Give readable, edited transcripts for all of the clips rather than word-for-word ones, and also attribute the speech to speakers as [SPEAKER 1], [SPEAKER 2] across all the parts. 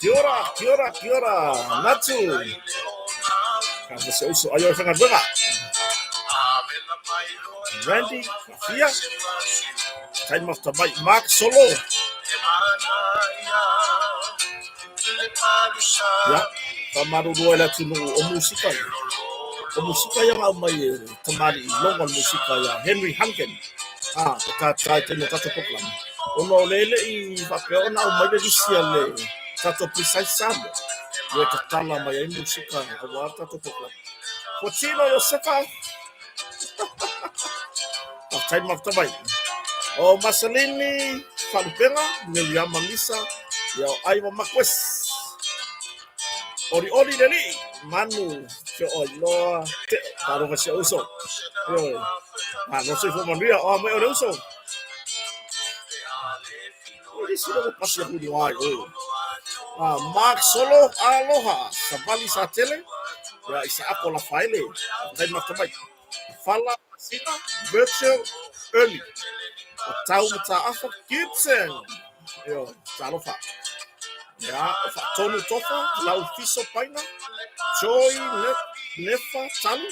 [SPEAKER 1] Kia ora, Natu. Kamu seuso ayo sangat bega. Randy, Fia. Time of the mic, Mark Solo. Ya, kamaru dua la tunu o musika. O musika yang amai tamari longan musika ya Henry Hanken. Kata tenu kata poklam. Ono lele I papel na umai de disiale. Tato precise sambo. Ia tatala mai ai musika awar tato poklam. Potino Yosefa. Time of the mic. O Masalini Falpera, Miriam Misa, Yo Aiva Maquest. Ori Leli, Manu, Cho Loa, Taro Uso. No sei for Maria, or my Uso. This is a passing good wine. Mark Solo, Aloha, Savali Satele, is Apola File, then not to make Fala Sina, Virtual Early. Tau Mutaafa Gibson. Yo, Talofa. Ya, Tonu Tofa, Lau Fiso Paina, Joy Nefa Talu.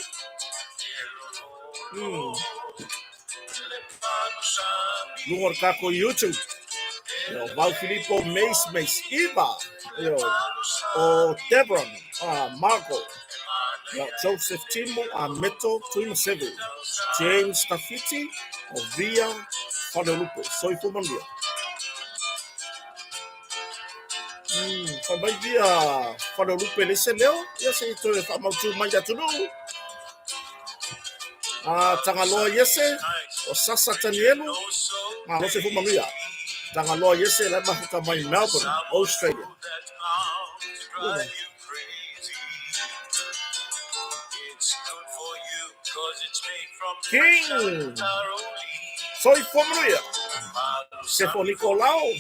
[SPEAKER 1] Lugar Kako YouTube. Yo, Val Filippo Mace Eva. Yo, O Debron, Marco. Yo, Joseph Timo, Meto Twin7. James Tafiti, Via Guadalupe. Soy Fumandia. Vai via Guadalupe nesse leo, ia se to fa mau tu mai atu no. Tangaloa yese, o Sasa Tanielu, no se Fumandia. Tangaloa yese la mafuta mai Melbourne, Australia. King, soy Fumandia. Se for Nicolau.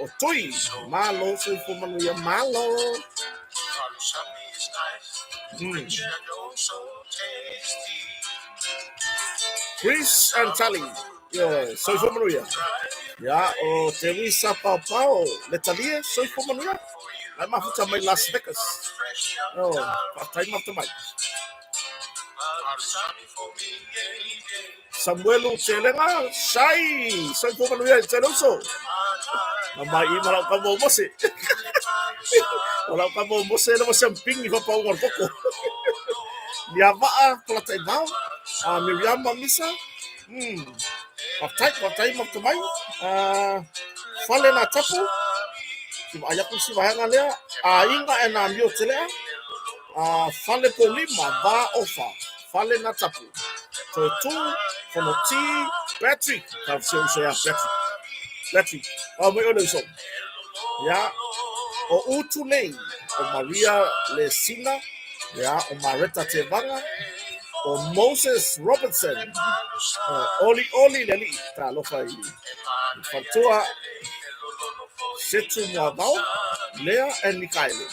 [SPEAKER 1] O Tui, Malo, soy Fumandia Malo. Chris and Charlie, yo, soy Fumandia. Ya, o Teresa Pau, Letalia, soy Fumandia. La mafuta mai Las Vegas. Oh, time of the mic. Samuel Chelenga, Shai, soy Fumandia, Cheloso. Mamai malau kamu mose. Malau kamu mose na masamping ni papa umar poko. Dia ba pelatai bau. Miriam Misa. Patai maktumai. Fale na tapu. Si ayak si bahanga lea. Inga ena mio telea. Fale po lima ba ofa. Fale na tapu. So tu fonoti Patrick. Kau saya Patrick. May ono so. Ya. O Utulei. O Maria Lesina. Ya. O Mareta Tevanga. O Moses Robertson. Oli Leli. Talo fai. Fatua. Setu Mwabao. Lea and Mikaele.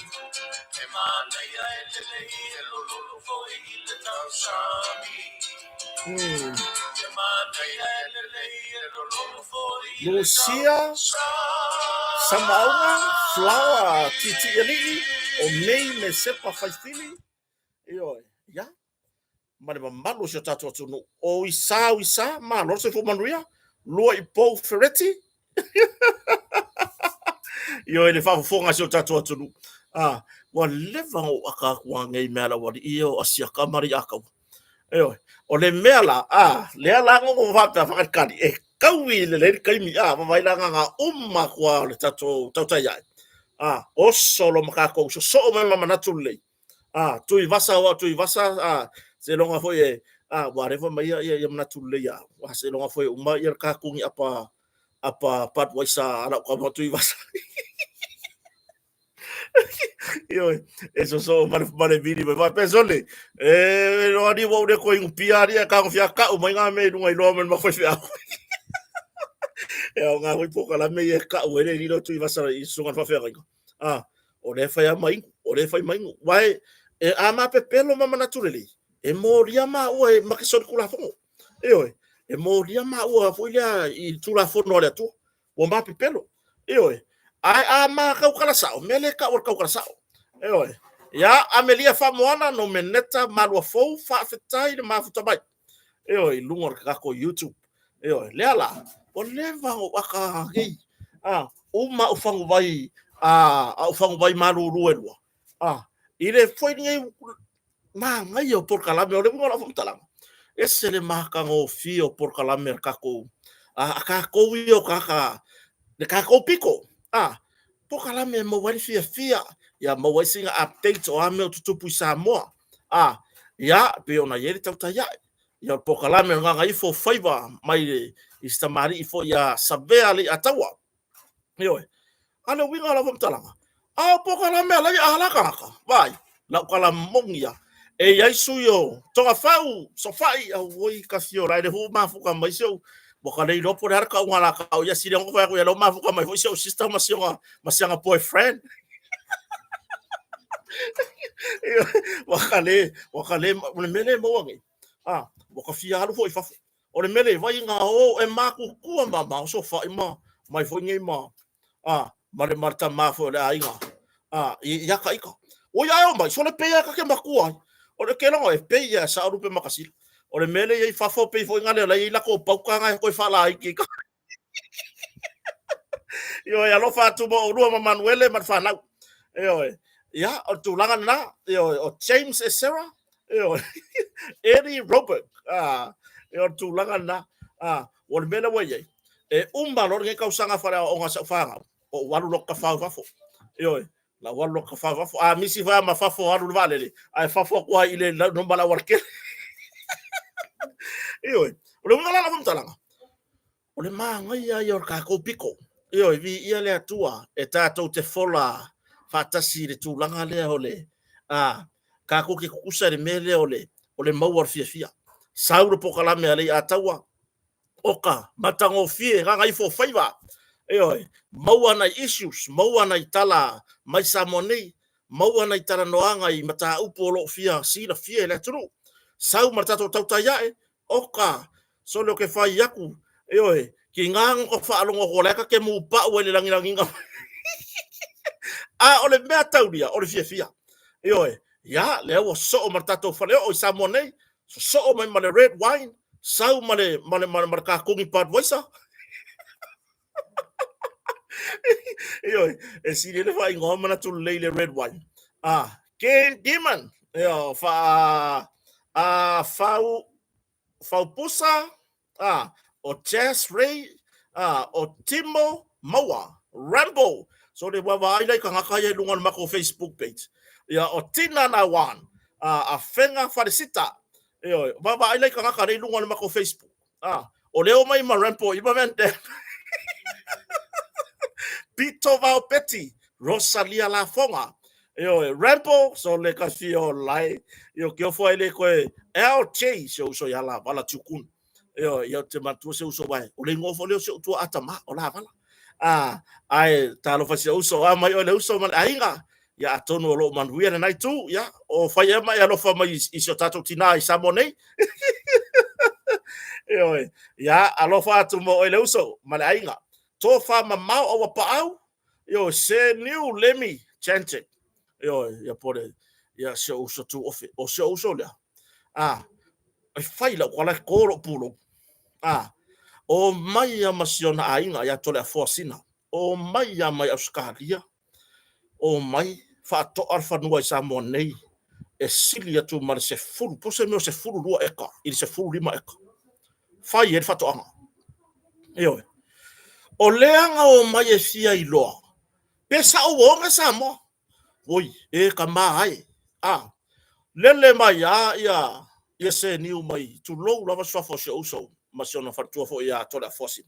[SPEAKER 1] Lucia Samaunga Flower Titi Eli o Mei me sepa faistili iyo ya mane malu se tatu tunu o isa ma no se fo manuia lua I Paul Ferretti yo ele fa fonga se tatu tunu wa leva o aka kwa ngai mela wa iyo asia kamari aka iyo o le mela le ala ngo va ta fa kadi kaui le kai mi vai la nga umma kwa le tato tautai o solo makako so mama natule tu vasa se longa foi whatever mai ya natule ya wa se longa foi uma ya ka kungi apa pat waisa ala ko tu vasa yo eso so mare vidi vai pensole no ani wo de ko impiaria ka fia ka uma nga me no ilo men ma foi fia nga foi pouca la me ka o ele no tu vasa iso nga fa fia o le fai mai vai ama pepelo mama naturally moria ma o makisor kula fo e mo lia ma ua foi lia I tula fono le tu o ma pipelo e oi ai a ma kau kala sao mele ka o kau kala sao e oi ya amelia fa moana no meneta malua fou fa fetai le mafuta mai e oi lungo ka ko YouTube e oi le ala o leva o aka hei uma o fango vai o fango vai malu ruelua ile foi ninguém ngai o por kalame o le ngola fo talang ese le maka ngo fio por kalame ka ko ka ko io ka le ka ko piko por kalame mo wali fia ya mo wai singa update o ame o tutupu Samoa ya pe ona yeri tauta ya por kalame nga ngai fo faiva mai istamari fo ya sabea le atawa yo ale winga la fo talanga por kalame la ya halaka vai la kala mongia e ai suyo tonga fau so fai a woi ka fio rai de hu mafuka mai so bo ka nei lopo har ka ngala ka o ya sire ngo fa ko ya lo mafuka mai so sister masianga boyfriend wakale le mele mo ngi bo ka fia halu foi fa o le mele vai nga o e maku ku ma so fa mai foi ngi ma mare marta ma fo le ainga ya ka ika o ya o mai so le pe ya ka ke makua o le kela o e peia sa rupe makasila o le mele ye fafo pe fo ngale la ila ko pauka nga ko fala iki yo ya lo fa tu mo ru ma Manuele ma fa na yo ya o tu langa na yo o James e Sarah yo Eddie Robert yo tu langa na o le mele we e umba lo nge ka usanga fa o nga fa o walu lo ka fa yo la wallo ka fa misi fa ma fa fo haru vale ai fa fo kwa ile no bala warke o le ngala la mtalanga o le manga ia yo ka ko piko vi ia le atua e tato te fola fa tasi le tulanga le ole ka ko ke kusa le mele ole o le mawar fia sauro pokala me ale atawa oka matango fie nga ngai fo faiva maua issues maua na tala mai samoni maua na tala noanga I mata upo lo fia sila fia le tru sau matato tauta ya oka solo ke fai yaku ki ngang ko fa longo ko leka ke mu pa o le langi ole mea taulia ole fia ya le o so matato fa le o samoni so mai male red wine sau male ka kongi pat voisa e si le fa ingo mana tu leile red wine ke demon fa fau pusa o Chess Ray o Timo Maua Rambo so le wa ai ka ngaka ye lunga mako Facebook page o Tina na wan a fenga farisita baba ai ka ngaka le lunga mako Facebook o leo mai ma Rambo I mente Pito Valpeti, Rosalia Lafonga. Rampo, so le ka fio lai. Kio fo ele koe LJ se uso ya la bala tukun. Te matu se uso vai. O le ngofo le se uto atama o la bala. Ai talo fa se uso mai o le uso man ainga. Ya atono lo man huia na tu ya o fa ya mai alo fa mai iso tato tina I samone. Ya alo fa tu mo o le uso man ainga. To fa mamau o paau se new lemi chanted ya pore ya se uso tu ofe o se uso le ai fai la kwala koro pulo o mai ya masiona ainga ya tole forcina o mai ya mai Australia o mai fa to arfa no sa monei e silia tu mar se fulu po se se fulu lua eka il se fulu lima eka fai e fa to anga o leanga o mai e fia I loa pesa o wonga samo oi e ka mai lele mai ya se niu mai tu lo lava sofo se uso masiona fatu fo ya tola fosi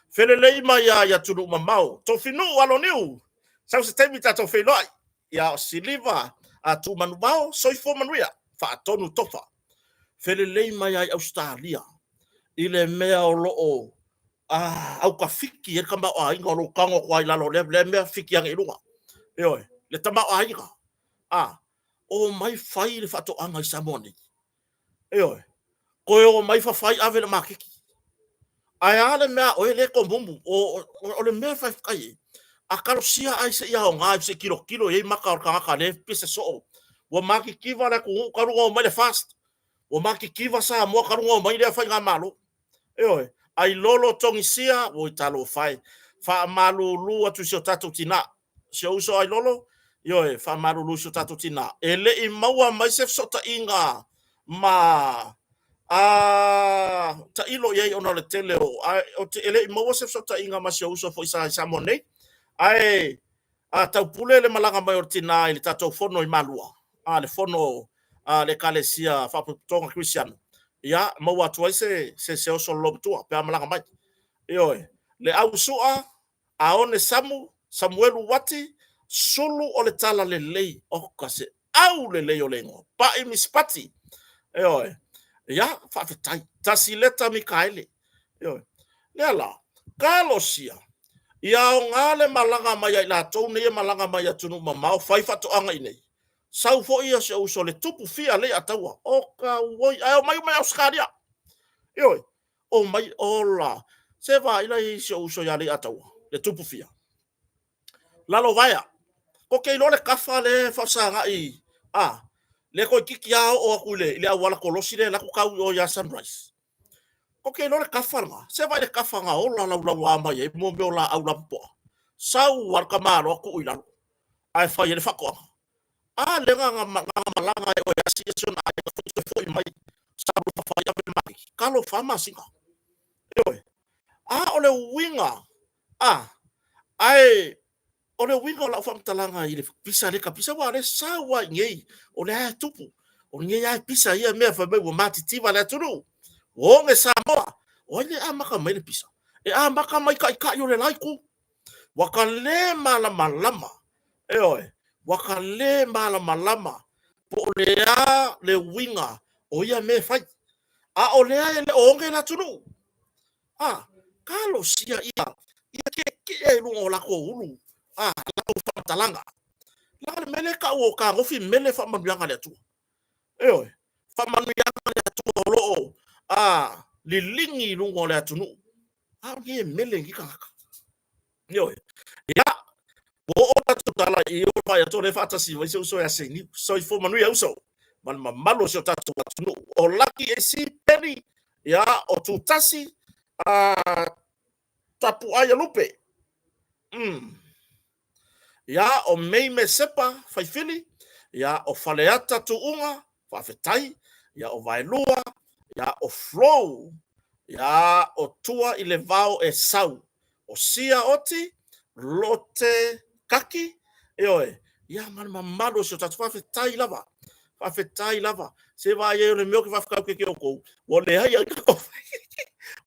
[SPEAKER 1] felele mai ya tu lu mamau to finu alo niu sa se temi tato feloi ya siliva a tu manubao soi fo manuia fa tonu tofa felele mai Australia ile mea o lo au ka fiki e ka ma ai ngolo kango kwai la lo le me fiki ang ilunga le tama ai ka o mai fai le fato anga I samoni ko o mai fa fai ave le makiki ai ale mea o ele ko bumbu o le mea fai kai a karosia ai se ia o ngai se kilo e maka o kanga le pese so o maki kiva le ku karu o mai le fast o maki kiva sa mo karu o mai le fai nga malo e ai lolo tongisia o talo fai fa malu lu atu se tatu tina se uso ai lolo fa malu lu se tatu tina ele I maua mai se sota inga ma ta ilo ye ona le tele o te ele I maua se sota inga ma se uso fo isa samone ai tau pule le malanga mai o tina I le tatou fono I malua le fono le kalesia fa tonga Christian ya maua tu se oso lo tu pe malanga mai le au sua aone Samuelu wati sulu o le tala le lei o kase au le lei o lengo pa I mispati ya fa fetai tasileta Mikaele le ala kalosia ia o ngale malanga mai I la tau ne malanga mai atunu mamau fai fatu anga I sau fo ia se uso le tupu fia le ataua o ka woi ai mai auskaria o mai ola se va ila I se uso ya le ataua le tupu fia lalo vaya ko ke lo le kafa le fa sanga I le ko kikia o akule le awala kolosi le la ko kau o ya sunrise ko ke lo le kafa nga se va le kafa nga ola la wa mai mo me ola au lampo sau war kamalo ko ila ai fa ye fa ko le nga malanga o ya situation ai fo mai sabu fa ya pe mai kalo fama singa ole winga ai ole winga la fam talanga I le pisa le kapisa wa le sawa ngei ole tupu o ngei ai pisa ia me fa me wo mati tiva le turu o nge samoa ole amaka mai le pisa amaka mai ka yo le laiku wakale mala malama wakale mala malama po le winga o ia me fai ole le onge la turu kalo sia ia ke lu o la ko ulu la fa talanga la mele ka o ka ngofi mele fa manuanga le tu fa manuanga le tu lo lilingi lu o le tunu ye mele ngi ka ya o ta tu tala I o fa ya to le fa ta si so ya seni so fo manu ya uso man malo so ta tu o laki e si peri ya o tu tasi tapu aya lupe ya o mei me sepa fai fili ya o faleata tu unga fa fetai ya o vailua ya o flow ya o tua I le vao e sau o sia oti lote kaki ya man mamalo so tatu fa fetai lava se va ye le mio ke fa ka ke ko o le ai ko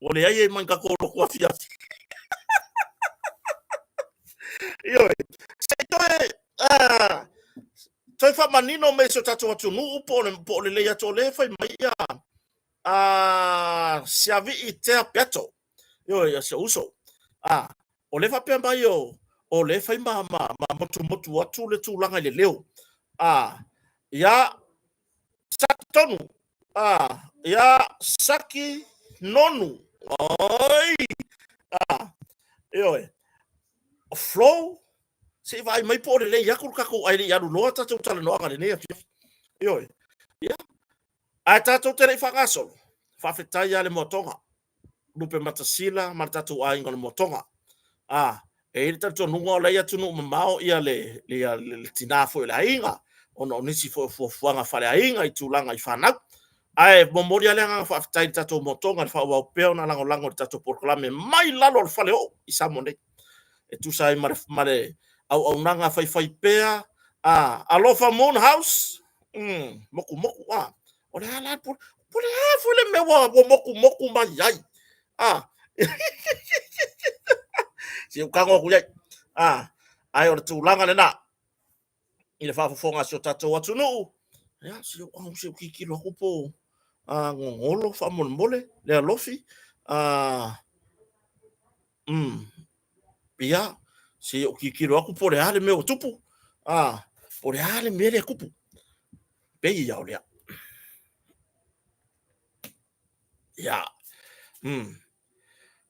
[SPEAKER 1] o le ai man ka ko ko afia toi fa manino me so tatu atu nu po le ya to le fa mai siavi I te peto ya se uso o le fa pe mai o le fa ma motu atu le tu langa le leo ya satonu ya saki nonu oi flow se vai mai po le ya ku ka ko ai ya lo ta tu tala no ga le ne ya ata tu te fa gaso fa fetai ya le motonga lupe matasila matatu ai ngol motonga e le tatu nunga le ya tunu mamao ia le tina fo la inga ono nisi fo fuanga fa la inga I tulanga I fanau ai momoria le nga fa fetai tatu motonga fa wa pe na lango tatu proclame mai lalo le fale o I samone e tu sai mare au nanga fai pea alofa moon house moku o le ala por le me wa moku mai ai si o kango ku ai o tu langa le na I le fa fonga so tato atu no ya si o kiki lo kupo ngolo fa mole le alofi ia si o kikiro aku po le ale me o tupu po le ale me le kupu pe ia o le ya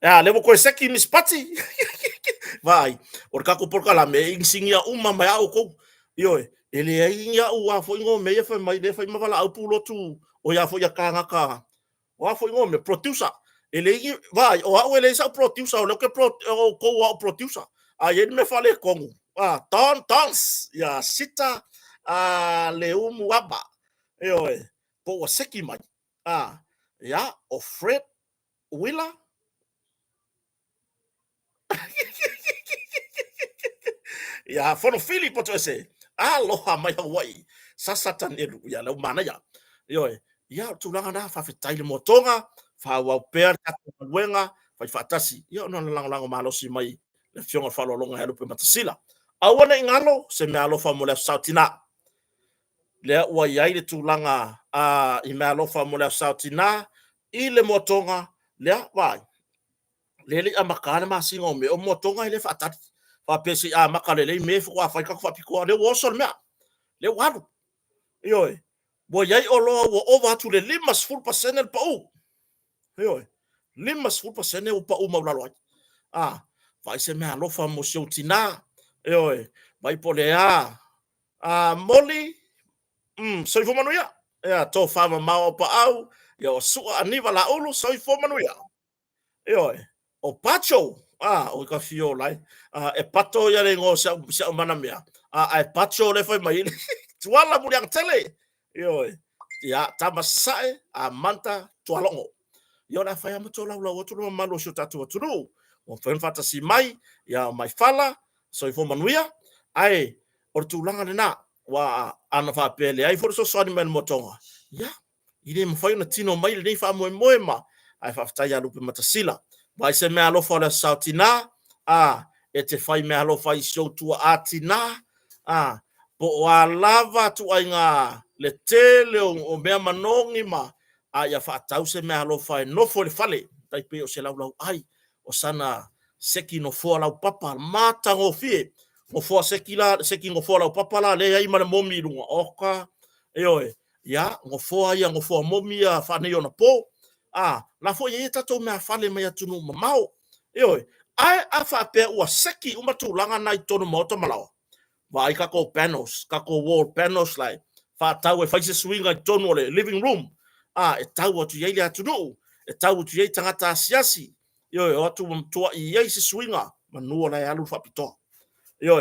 [SPEAKER 1] Ya le mo ko seki mis pati. Vai, o ka ko por kala me insingia uma mai au ko. Yo ele ai inga u a fo ngo me fa mai le fa ma vala au pulo tu. O ya fo ya ka nga ka. O a fo ngo me producer. Ele i vai o au ele sa producer o lo ke pro o ko o producer. A ye me fale kongu. Ah, tons ya sita le umu aba. Yo po o seki mai. Ah, ya o Fred Willa. Ya fono fili poto ese. Aloha mai Hawaii. Sasatan eru ya lau mana ya. Yo ya tulanga na fa fetai le motonga, fa wa per ka wenga, fa fatasi. Yo no lang lang malo si mai. Le fionga fa lo longa helu pe matasila. Awana ingalo se me alo fa mo le sautina. Le wa yai le tulanga i me alo fa mo le sautina i le motonga le vai. Lele a makana masinga o me o motonga i le fatati. Fa pesi a makalele me fo fa ka fa piko le wo sol me le wadu yo bo yai o lo wo over to le 5% el pau yo 5% o pau ma lo vai se me alo fa mo sio tina yo vai pole moli so fo manuia ya to fa ma o pau yo su aniva la ulu so fo manuia yo o pacho o ka fio lai e pato ya le ngo sa mana mea e pacho le foi mai tuala mu yang tele yo ya tamasae a manta tualongo yo la fa ya mo tola lo otro malo sho tatu otro o fen fantasy mai ya mai fala so fo manuia ai o tulanga na wa ana fa pele ai for so so ni men motonga ya ile mo fa na tino mai le fa mo ma ai fa fta ya lupe matasila vai se me alofa le sautina e te fai me alofa i show tua atina po o lava tu ainga le tele o mea manongi ma ia whaatau se me alofa e nofo le fale tai pe o se lau ai o sana seki no fo lau papa mata ngo fie ngo fo seki ngo fo lau papa la le ai ma le momi lunga oka ya ngo fo ai ngo fo momi a fane ona po la fo ye tato me fale me atunu mamao ai afa pe o seki uma tulanga nai tonu moto malao vai ka ko panels ka ko wall panels lai fa tau e faise swing ai tonu le living room e tau tu ye atunu e tau tu ye tangata siasi o tu tua i ye se swinga manua lai alu fa pito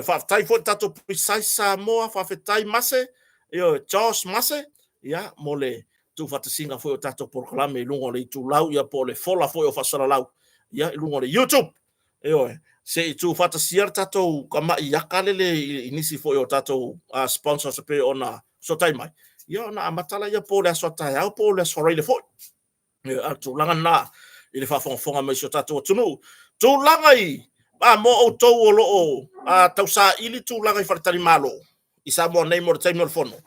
[SPEAKER 1] fa tai fo tato precise sa moa fa fetai mase Charles mase ya mole tu fata singa foi o tato proclame lungo le tu lau ya po le fola foi o fasala lau ya lungo le YouTube se tu fata sier tato kama ya kalele inisi foi o tato sponsor se pe ona so tai mai ya na matala ya po le so tai au po le so le foi tu langa na ile fa fonga mai so tato tunu tu langa i mo o to o lo tau sa ili tu langa i fatali malo isa mo nei mo tai mo fono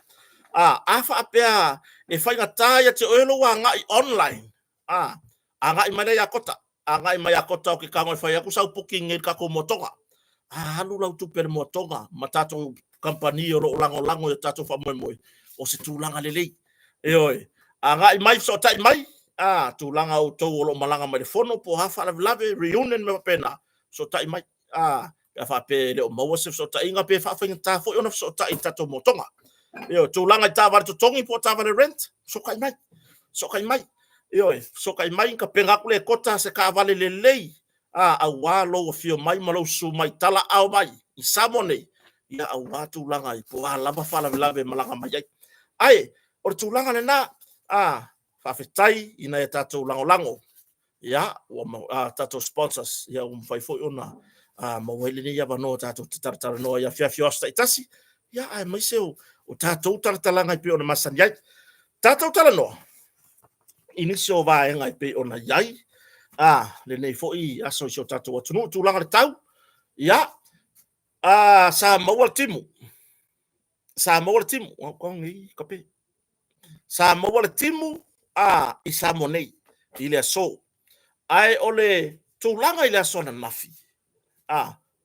[SPEAKER 1] afa apea e fai ngata ya te oelo wa ngai online ngai mai ya kota ngai mai ya kota o ke kango fai aku sau puki ngir ka ko motonga halu lau tu per motonga matato company o lango lango ya tato fa moi o se tu langa lele ngai mai so tai mai tu langa o to o malanga mai fono po hafa la lave reunion me pena so tai mai ya fa pe le o mo so tai nga pe fa fa ngata fo ona so tai tato motonga tu langa tava tu tongi po tava le rent so kai mai so kai mai ka penga kule kota se ka vale le lei a wa lo fio mai malo su mai tala au mai i samone ya a wa tu langa i po lava fala lave malanga mai ai o tu langa le na fa fetai ina e tato lango ya o tato sponsors ya fai fo ona ma wele ni ya va no tato tartar no ya fia sta itasi ya ai mai se o tatou talatalanga i pe ona masani ai tatou talanoa inisio vaega i pe ona iai lenei foʻi aso i so tatou atunuu tulaga le tau ia sa maua le timu kape sa maua le timu i sa mo nei i le aso ae o le tulaga i le aso na mafi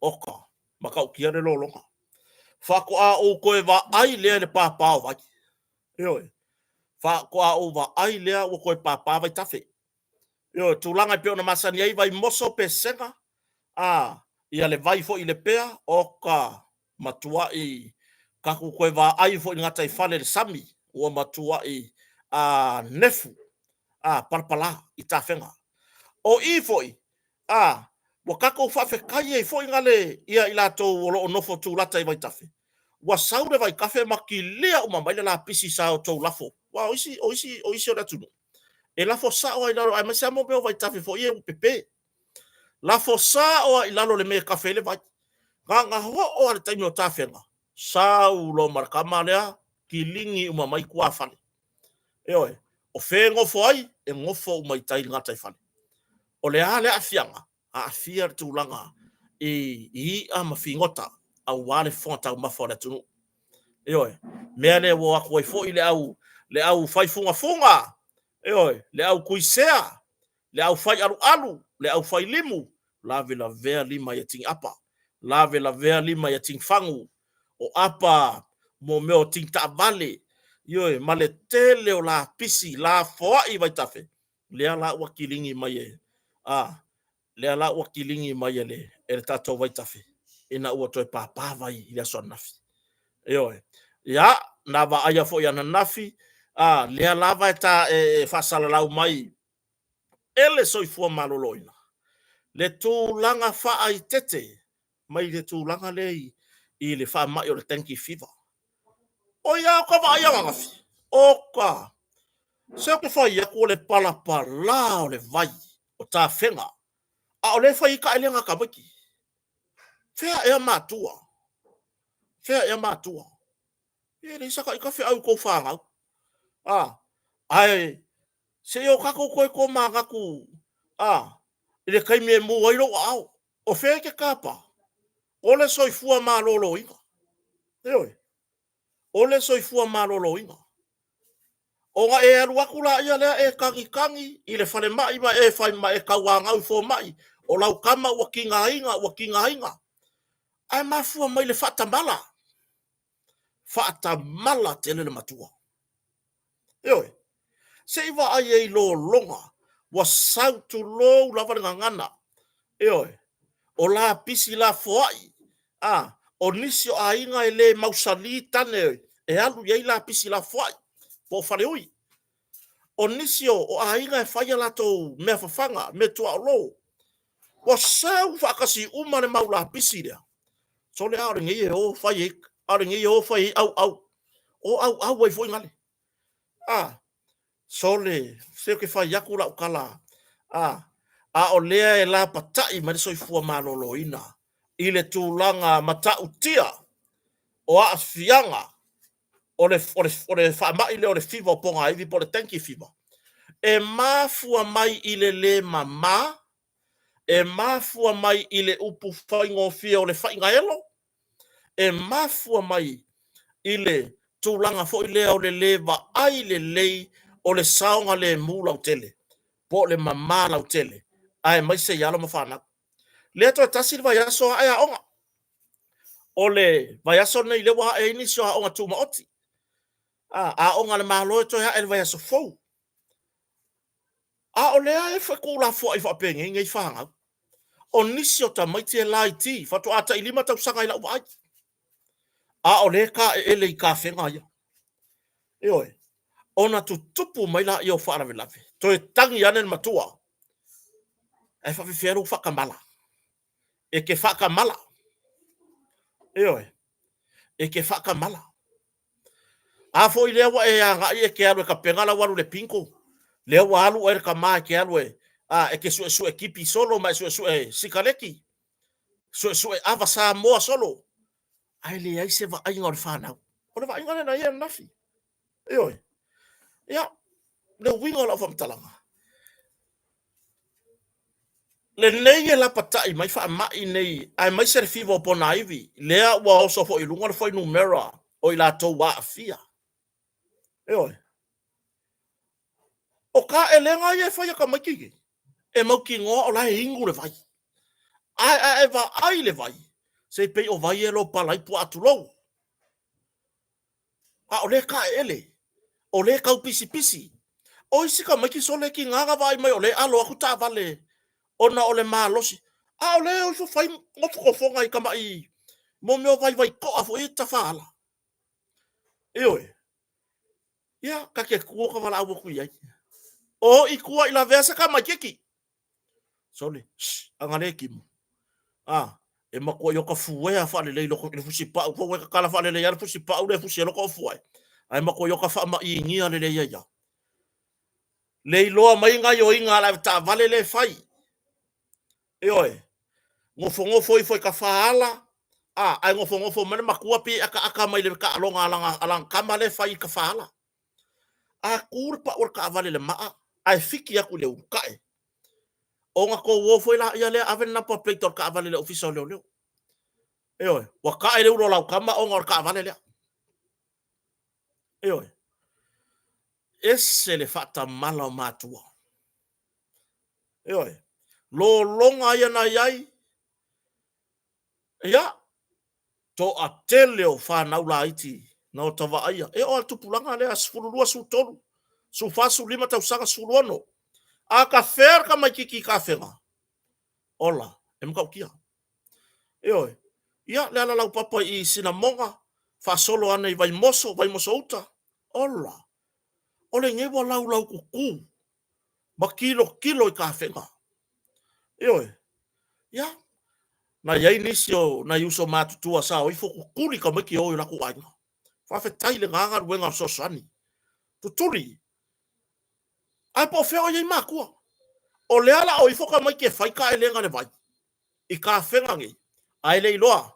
[SPEAKER 1] oka makaukia le lologa fakoa o koe va ai lea le papao vai fa ko a over ai lea o koe papa vai tafe Yo tulanga pe ona masani ai vai moso pe senga. Ia le vai fo i le pea o ka matua i kaku koe va ai fo i ngata i fale le sami o matua i nefu palpala i tafenga. O i fo i wa kako fa fe kai fo i ngale ia i lato o lo nofo tu lata i vai tafe. Wa saude vai kafe makilia o mamaile la pisi sa o tau lafo. Wa oisi o datunu. E lafo sa o i lalo ai masa mo pe o vai tafe fo i e pepe. Lafo sa o i lalo le me kafe le vai. Nga ho o ale taimi o tafenga. Sa u lo markama lea ki lingi uma mai kua fale. Eoe, o fe ngofo ai e ngofo umai tai ngata i fale. O le ale afianga, a afia tūlanga i a mawhingota au wale fonta au mawhore tunu. Eoe, mea le wo ako i fo i le au fai funga. Eoe, le au kuisea, le au fai alu, le au fai limu, lave la vea lima ya ting apa, lave la vea lima ya ting fangu, o apa mo meo ting ta vale, yoe, ma le tele o la pisi, la foa i vai tafe, lea la wakilingi mai e, lea la wakilingi mai e le tato vai tafe, ina ua toi pāpāwai i lea soa nafi. Yoe, ya, na va aya fo ya na nafi, lea lava ta fasala lau mai, ele soifua maloloina. Le tūlanga wha ai tete, mai le tūlanga lei, i le wha mai o le tanki fiva. O ia o ka wa ia wangafi, o ka, se o ke wha ia ko le palapala o le vai, o tā whenga, a o le wha i ka elenga ka wiki. Whea ea mātua, e le saka i ka whea au kou whangau. Ai, se o kako koe ko māgaku, i le kaimi e mua ilo au, o whea ke kapa, o le soifua malolo inga. Eoi, o le soifua malolo inga. O nga e alu akula ia lea e kangi, i le whale mai ma e whai ma e kauangau fo mai, o lau kama ua kinga inga. Ai mafua mai le whaatamala te le matua. Eoi, se iwa ai e lo longa, wa sautu lo lava ngana. Eoi, o la pisi la foai, o nisi o ainga e le mausali tane, e alu yei la pisi la foai, po whare ui. O nisi o ainga e whaia lato mea whawhanga, me tua lo. Wa sau whakasi umane mau la pisi rea. So le aore ngi e o whai, aore ngi e o whai au. O au wai fwoi ngale. So le, se ke whai yaku la ukala, o lea e la patai ma le soifua malolo ina. I le tūlanga mata utia o a fianga o le whaamai le o le fiva o ponga iwi po le tanki fiva. E mafua mai i le mama, e mafua mai i le upu whaingo fia o le whainga elo, e mafua mai i le tūlanga fo i lea o le lewa ai le lei o le saonga le mū lau tele, po le mama lau tele, ai mai se yalo mawhana. Lea toi tasi le vai aso ai a onga. O le vai aso nei le wa e inisio a onga tūma oti. A onga le mahalo e toi ha e vai aso fou. O lea e whakula fua i whapengi ngai whanga. O nisio ta maiti e lai ti, whatu ata i lima tau sanga i lau vai. O le ka e ele i ka whenga ia. Eoi, ona tu tupu mai la i o whaarawe lawe. Toi tangi anen matua. E whawhiwheru whakamala. E ke whakamala. Eoi, e ke whakamala. A fo i lea wa e a ngai e ke alu e ka pengala waru le pinko. Lea wa alu e ka maa ke alu e. E ke sue kipi solo mai sue sikaleki. Sue ava sa moa solo. Ai le ai se va ai ngor whanau. O le va inga na ia nafi. Eoi. Ia, le wingo la whamtalanga. Le nei e la patai mai wha mai nei, ai mai se fiva o pona iwi, lea ua oso fo i lunga fo i numera o i la tau wa afia. Eoi. O ka e lenga i e whaia ka makiki. E mau ki ngoa o la e ingu le vai. Ai va ai le vai. Se pei o vai e lo palai pu atu lou. O le ka ele. O le kau pisi. O isika mai ki sole ki ngaga vai mai ole alo aku ta vale. Ona ole malosi. A ole o fo fai ngofu ko fonga I kama I. Mo me vai vai ko afo I tafala. Eoi. Ya ka ke ku ka wala awu ku ia. O I kua I la versa ka mai kiki. Sole. Angale ki mo. E mako yo ka fuwe a fa le lo ko fusi pa ko ka kala fa le ya fusi pa o le fusi lo ko fuwe. Ai mako yo ka fa ma I ngia le ya. Le loa mai nga yo inga la ta vale le fai. Eoi. Ngofo foi ka faala. Ai ngofo mena makua pi aka mai le ka longa alang kama le fai ka faala. A kur pa or ka vale le maa. Ai fiki aku le ukae. O nga ko wo foi la ia le aven na pa pleitor ka vale le official le. Eoi. Wa ka ele uro la kama o nga ka vale le. Eoi. Ese le fata mala matua. Eoi. Lo longa ia na yai. Ya. To a tele o whanau la iti na o tawa aia. E o tupulanga lea sifurulua su tolu. Su fasu lima tau sanga suluano. A ka fer ka mai kiki ka whenga. Ola, e mkau kia. E oi, ia lea la lau papa I sinamonga. Fasolo ana I vai moso uta. Ola, ole ngewa lau kuku. Ma kilo I ka whenga. E oi, ia. Na yai nisio na yuso matutua sa o ifo kukuli ka meki o la kuainga. Whawhetai le nganga ruenga sosani. Tuturi. Ai po feo yei makua. O leala o ifo ka mai ke whaika e lenga ne vai. I ka whenga ngi. Ai le iloa.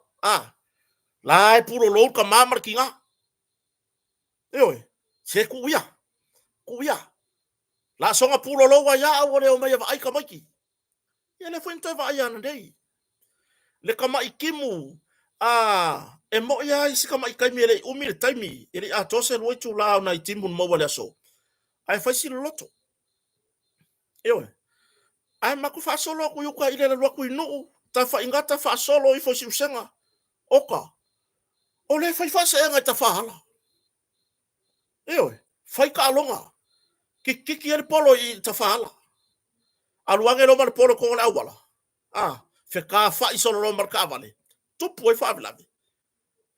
[SPEAKER 1] La e puro lou ka mamar ki ngā. Eoi. Se kuia. Kuia. La songa puro lou a ia o leo mai ai ka mai ki. Ia le fwentoi va ai ana dei. Le ka mai kimu. E mo ia isi ka mai kaimi ele umi le taimi. Ele a tose loi tu lao na I timun maua le aso. Ai faisi loto. Eoi. Ai maku fa solo ku yuka ile le ku inu. Ta fa ingata fa solo I fo si usenga. Oka. O le fai fa se nga ta fa hala. Eoi. Fai ka longa. Kiki ele polo I ta fa hala. Aluange lo mar polo ko le awala. Fe ka fa I solo lo mar ka vale. Tupu e fa velavi.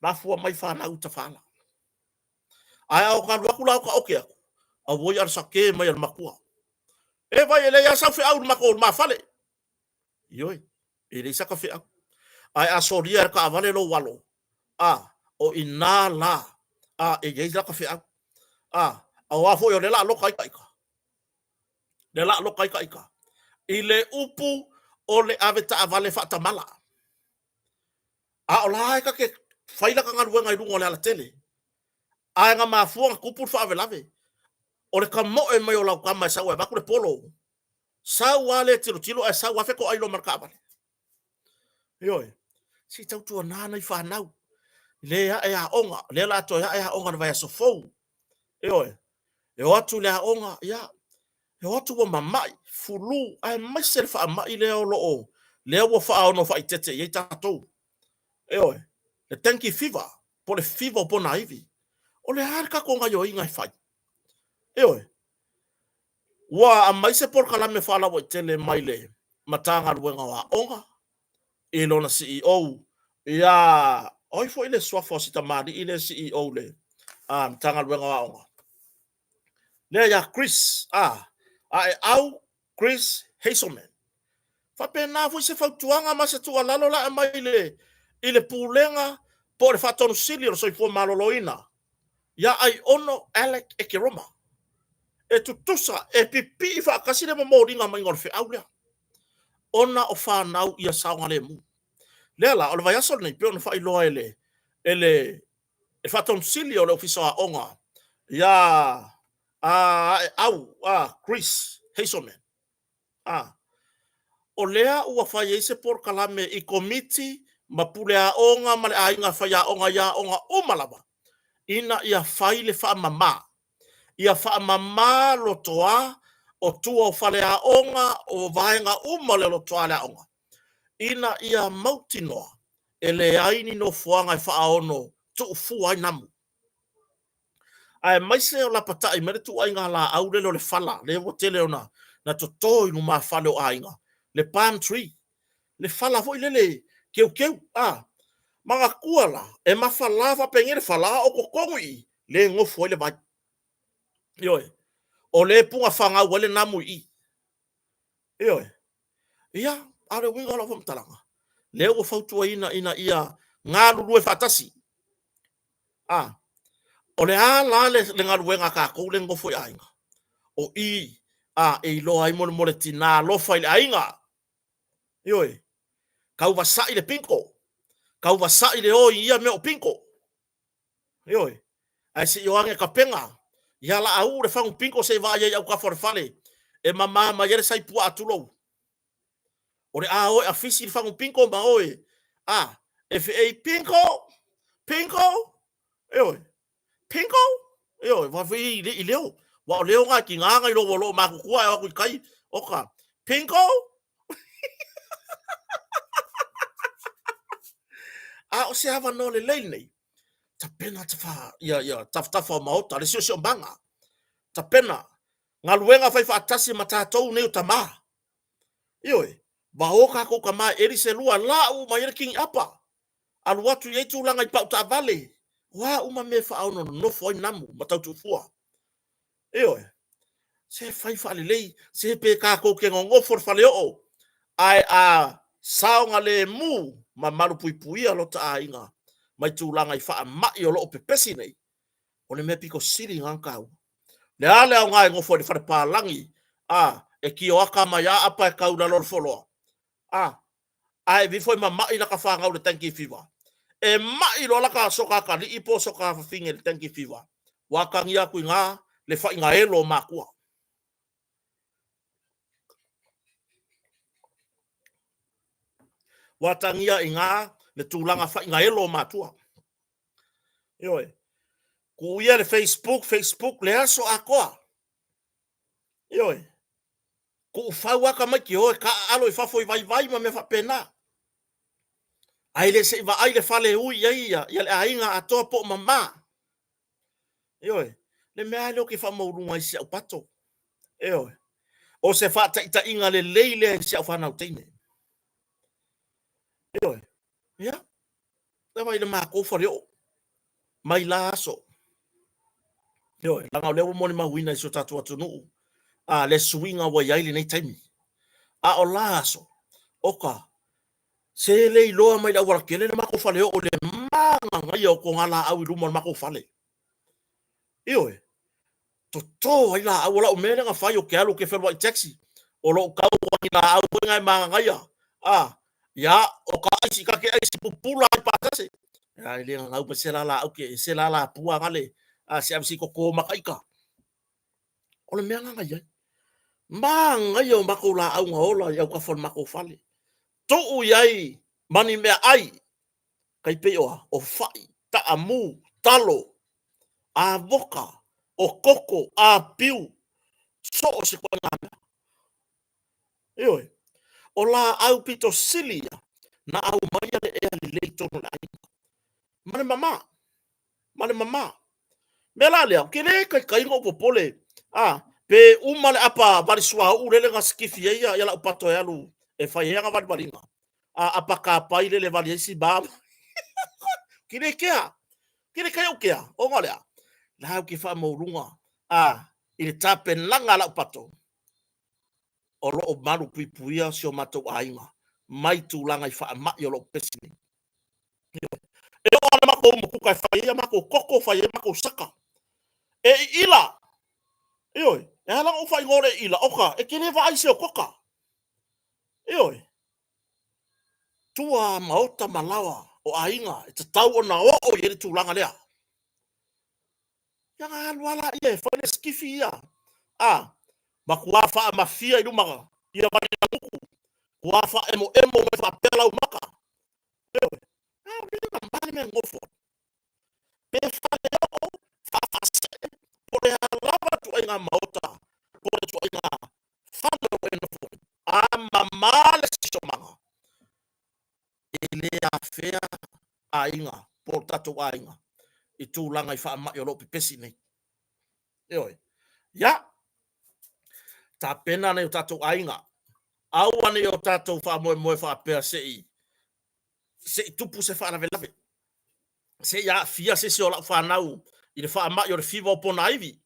[SPEAKER 1] Na fua mai fa na uta fa hala. Ai au ka waku la ka oke aku. A voi ar sake mai ar makua. E vai ele ya sa fe au mako ma fale. Yoi. Ele sa ka fe au. Ai a soria ka vale lo walo. O ina la. E ye la ka fe au. A wa fo yo le la lo kai kai ka. Le la lo kai kai ka. Ile upu o le ave ta vale fa ta mala. O la ka ke faila ka ngaru ngai rungo le ala tele. Ai nga mafua kupu fa ave lave. O le ka mo e mai o la ka mai sa wa ba ku le polo. Sa wa le tiro e sa wa fe ko ai lo marka vale. Yoi. Si tau tu na i fa nau. Le ya e a onga, le la to ya e a onga vai so fo. Yoi. E o atu le a onga ya. E o atu wa mamai fulu ai mai se fa mai le o lo. Le o fa o no fa itete ye tato. Yoi. Le tanki fever, po le fever po na ivi. O le harka ko nga yo inga fai. Yoi. Wa a mai se por kala me fa la wo tele mai le. Matanga ruenga wa onga. E lona CEO. Ya, oi foi le sua fosi tamadi ile CEO le. Tanga ruenga wa onga. Le ya Chris, au Chris Hazelman. Fa pena foi se fautuanga ma se tua lalo la mai le ile pulenga por fatonu silio so fo maloloina. Ya ai ono Alec Ekiroma. E tutusa e pipi fa kasile mo moringa mai ngor fe aulea. Ona o fa nau ia saunga le mu. Lela, o le vai aso nei pe ona fai loa ele e faton silio le ofisa onga ya Chris Hazelman. O lea ua fai eise por kalame I komiti ma pule a onga ma le ainga fai a onga ya onga umalava. Ina ia fai le fa mama. Ia fa mama lo toa o tua o fale a onga o vaenga umale lo toa le a onga. Ina ia mautinoa. Ele aini no fuanga I wha ono tu fu ai namu. ai mai se o la pata i mere tu ainga la au le fala le o tele ona na to to i no ma fale o ainga le palm tree le fala foi le keu manga kuala e ma fala fa pengere fala o kokongu i le ngo foi le vai yo o le punga fanga wale namu i yo ia ale winga la fam talanga le o fautu ina ia ngalu lue fatasi o le ala le ngalu wenga ka ko le ngo foi ainga o i e lo ai mo le tina lo fai ainga yo kau vasai le pinko kau vasai le o ia me o pinko yo ai se yo anga kapenga ya la au le fang pinko se va ia au ka forfale e mama ma yere sai pu atulo o le o afisi le fang pinko ma oi fa pinko yo pinko yo va vi le leo wa leo nga ki nga lo lo ma ku ai ku kai oka pinko o se ava no le nei ta pena ta fa ya ta fa ma o ta le sio banga ta pena nga luenga fai fa atasi mata tou nei tama ioi ba o ka ko kama eri se lua la u ma yer king apa alu watu ye tu langa i pa ta vale wa uma me fa ono no foi namu mata tu fua ioi se fai fa le lei se pe ka ko ke ngo for fa le o ai saonga le mu ma malu pui pui alo ta inga mai tu langa i fa ma i lo pe pesi nei o le me piko siri ngankau le ale au ngai ngofo de fa pa langi e ki o aka mai apa e kau na lor folo ai vi foi ma i la ka fa ngau le tanki fiva e ma i lo la ka soka ka li ipo soka fa finge le tanki fiva wa ka ngia ku nga le fa inga elo ma ku wa tangia inga le tulanga fa inga elo ma tua yoi ku ia le Facebook le aso akoa yoi ku fa wa ka mai ki o ka alo i fa foi vai ma me fa pena ai le se va ai le fale ui ia le ainga a to po mama yoi le me alo ki fa mo runga i se pato yoi o se fa ta inga le leile se fa na tine yoi ya le vai le ma ko fa yo mai laso yoi la le mo ma wina so tatu atu no le swinga wa yai le nei time o laso oka se le loa mai la wala kele ma ko fale o le manga ngai o ko ngala au lu mo ma ko fale io to ai la wala o mele nga fai o ke alu ke fel wa taxi o lo ka o ni la au ngai manga ngai ya o ka si ka ke ai si pupula ai pa se ai le nga au se la o ke se la pua ngale se am si ko ma kai ka o le manga ngai manga yo ma ko la au ngola ya ka fon ma ko fale to u yai mani me ai kai pe o fai ta amu talo a boka o koko a piu so o se kwa ngana o la au pito silia na au mai le e ali le tono la mane mama mela le ke le kai ngo popole pe umale apa bari swa u le nga skifi ya la pato ya lu e fa ya nga balinga apa ka pai le vali si ba kile ke o kia o ngale la ki fa mo runga ile tapen langa la pato o lo malu puipuia si o matou ainga mai tu langa i fa ma yo lo pesini e o le mako mo kuka fa ia mako koko fa ia mako saka e ila e ala o fa ngore ila oka e kile va ai se o koka tua maota malawa o ainga e tau o na o yeri tu langa lea ya wala ia fa le skifi ia makua fa mafia i lumaga ia mani na muku kua fa emo me fa pela u maka mbali me ngofo pe fa le o fa se por e lava tu inga maota por tu inga fa no no fo male si manga ele a fea ainga por tatu ainga i tu langa i fa ma yo lo pesi nei Ioi. Ya. Ta pena ne o tatou ainga. Aua ne o tatou wha moe wha pēr se i tupu se wha lave. Se ia fia se o la whanau i le wha mai o le fiwa o pona aivi.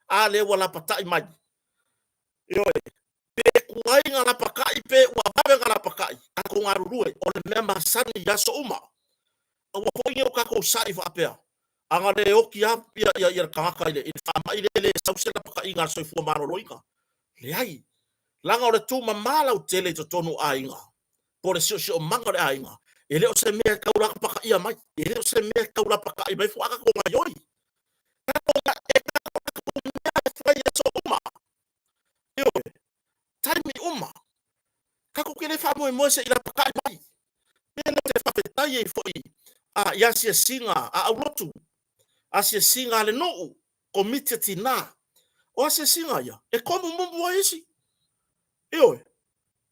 [SPEAKER 1] A le wala patai mai. Ioi. Pe kuai ngā la pakai pe ua bawe ngā la pakai. Ako ngā rurue o le mea masani ya so uma. Ua poingi o kako sai wha pēr. Anga le oki a ia kangaka ile. I wha mai le sause la pakai ngā soifua maro loinga. Le ai. Langa o le tū mamala o tele to tonu a inga. Po le sio manga le a inga. E leo se mea kauraka paka ia mai. E leo se mea kauraka paka ia mai. Fuaka ko ngā yori. Kakonga e kakonga mea e whai e so uma. Ioi. Taimi uma. Kako kele wha moe se ila paka ia mai. Mea no te whawhetai e fwoi. A ia sia singa a aurotu. A sia singa le noo. Komite tina. O a sia singa ia. E komu mumbu a isi. Ioi.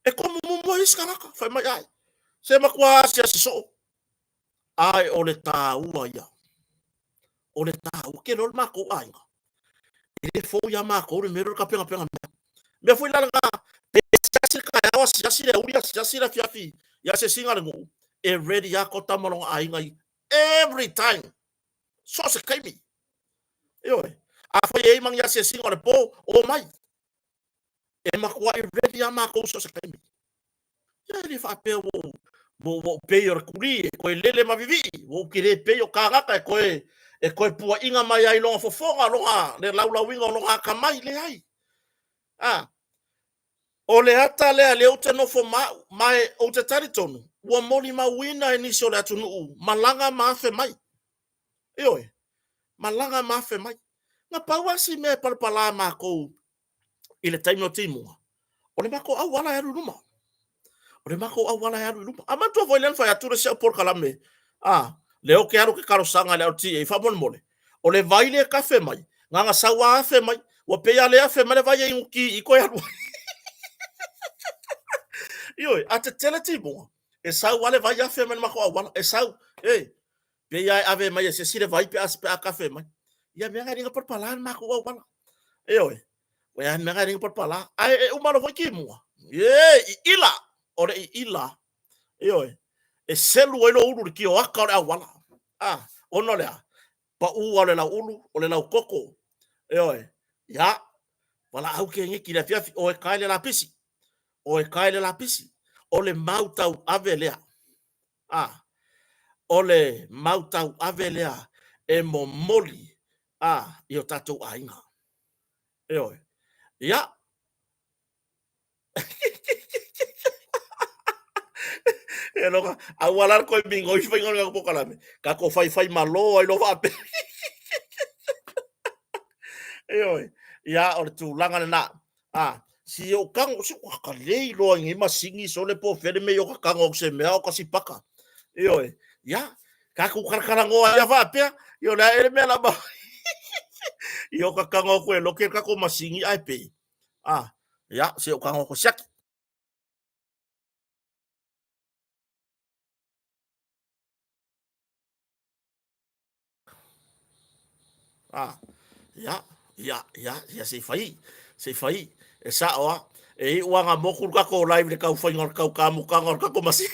[SPEAKER 1] E komu mumbu a isi kanaka. Whai mai ai. Se makua sia se so. Ai o le tāua ia. O le tāua. Ke lor mako ainga. E le fo ia mako. Le mero ka penga mea. Mea fo ilanga. E siasi ka awa siasi le uria siasi le fiafi. Ia se singa le ngu. E ready ya ko tamalonga ainga i. Every time. So se kaimi. Ioi. A fo ye mang ia se singa le po. O mai. E makua e ready ya mako so se kaimi. Ia le fa pe wo pe o kuri ko lele mavivi wo kire pe o kagaka ko pua inga mai ai longa fofonga longa le laulawinga longa kamai le ai o le ata le o te nofo mai o te taritonu ua moli mawina e nisi o le atunu malanga maafe mai ioi malanga maafe mai nga pauasi me palpala mako i le taimi o timunga o le mako au wala e ruruma o le mako au wala haru lupa ama to voilen fa ature se por kalame leo ke aru ke karosanga le oti e fa mon mole o le vaile kafe mai nga sawa afe mai o pe ale afe mai le vai e uki i ko aru yo ate teleti bo e sawa le vai afe mai mako au wala e sawa pe ya ave mai se sire vai pe aspe a kafe mai ya me nga ringa por palan mako au wala yo o ya me nga ringa por pala ai o malo foi ki mo ila ore i ila ioi e selu elo ulu ki o aka o wala ono le pa u ole la ulu ole la koko ioi ya wala au ke ngi la fiafi o e kaile la pisi ole mautau avelea ole mautau avelea e momoli io tatou ainga ioi ya e loka a wala ko bingo i fai ngā pokalame ka ko fai malo ai lo va oi ya o tu langa na si o kang si ka lei lo ngi masingi so le po fere me yo ka kang o se me o ka si paka oi ya ka ku kara ngo ya va pe yo la ele me la ba yo ka kang o ko lo ke ka ko masingi ai pe ya si o kang o ko sak ya se fai e sa o e wanga moku ka ko live le ka fai ngor ka mu ka ngor ka ko masi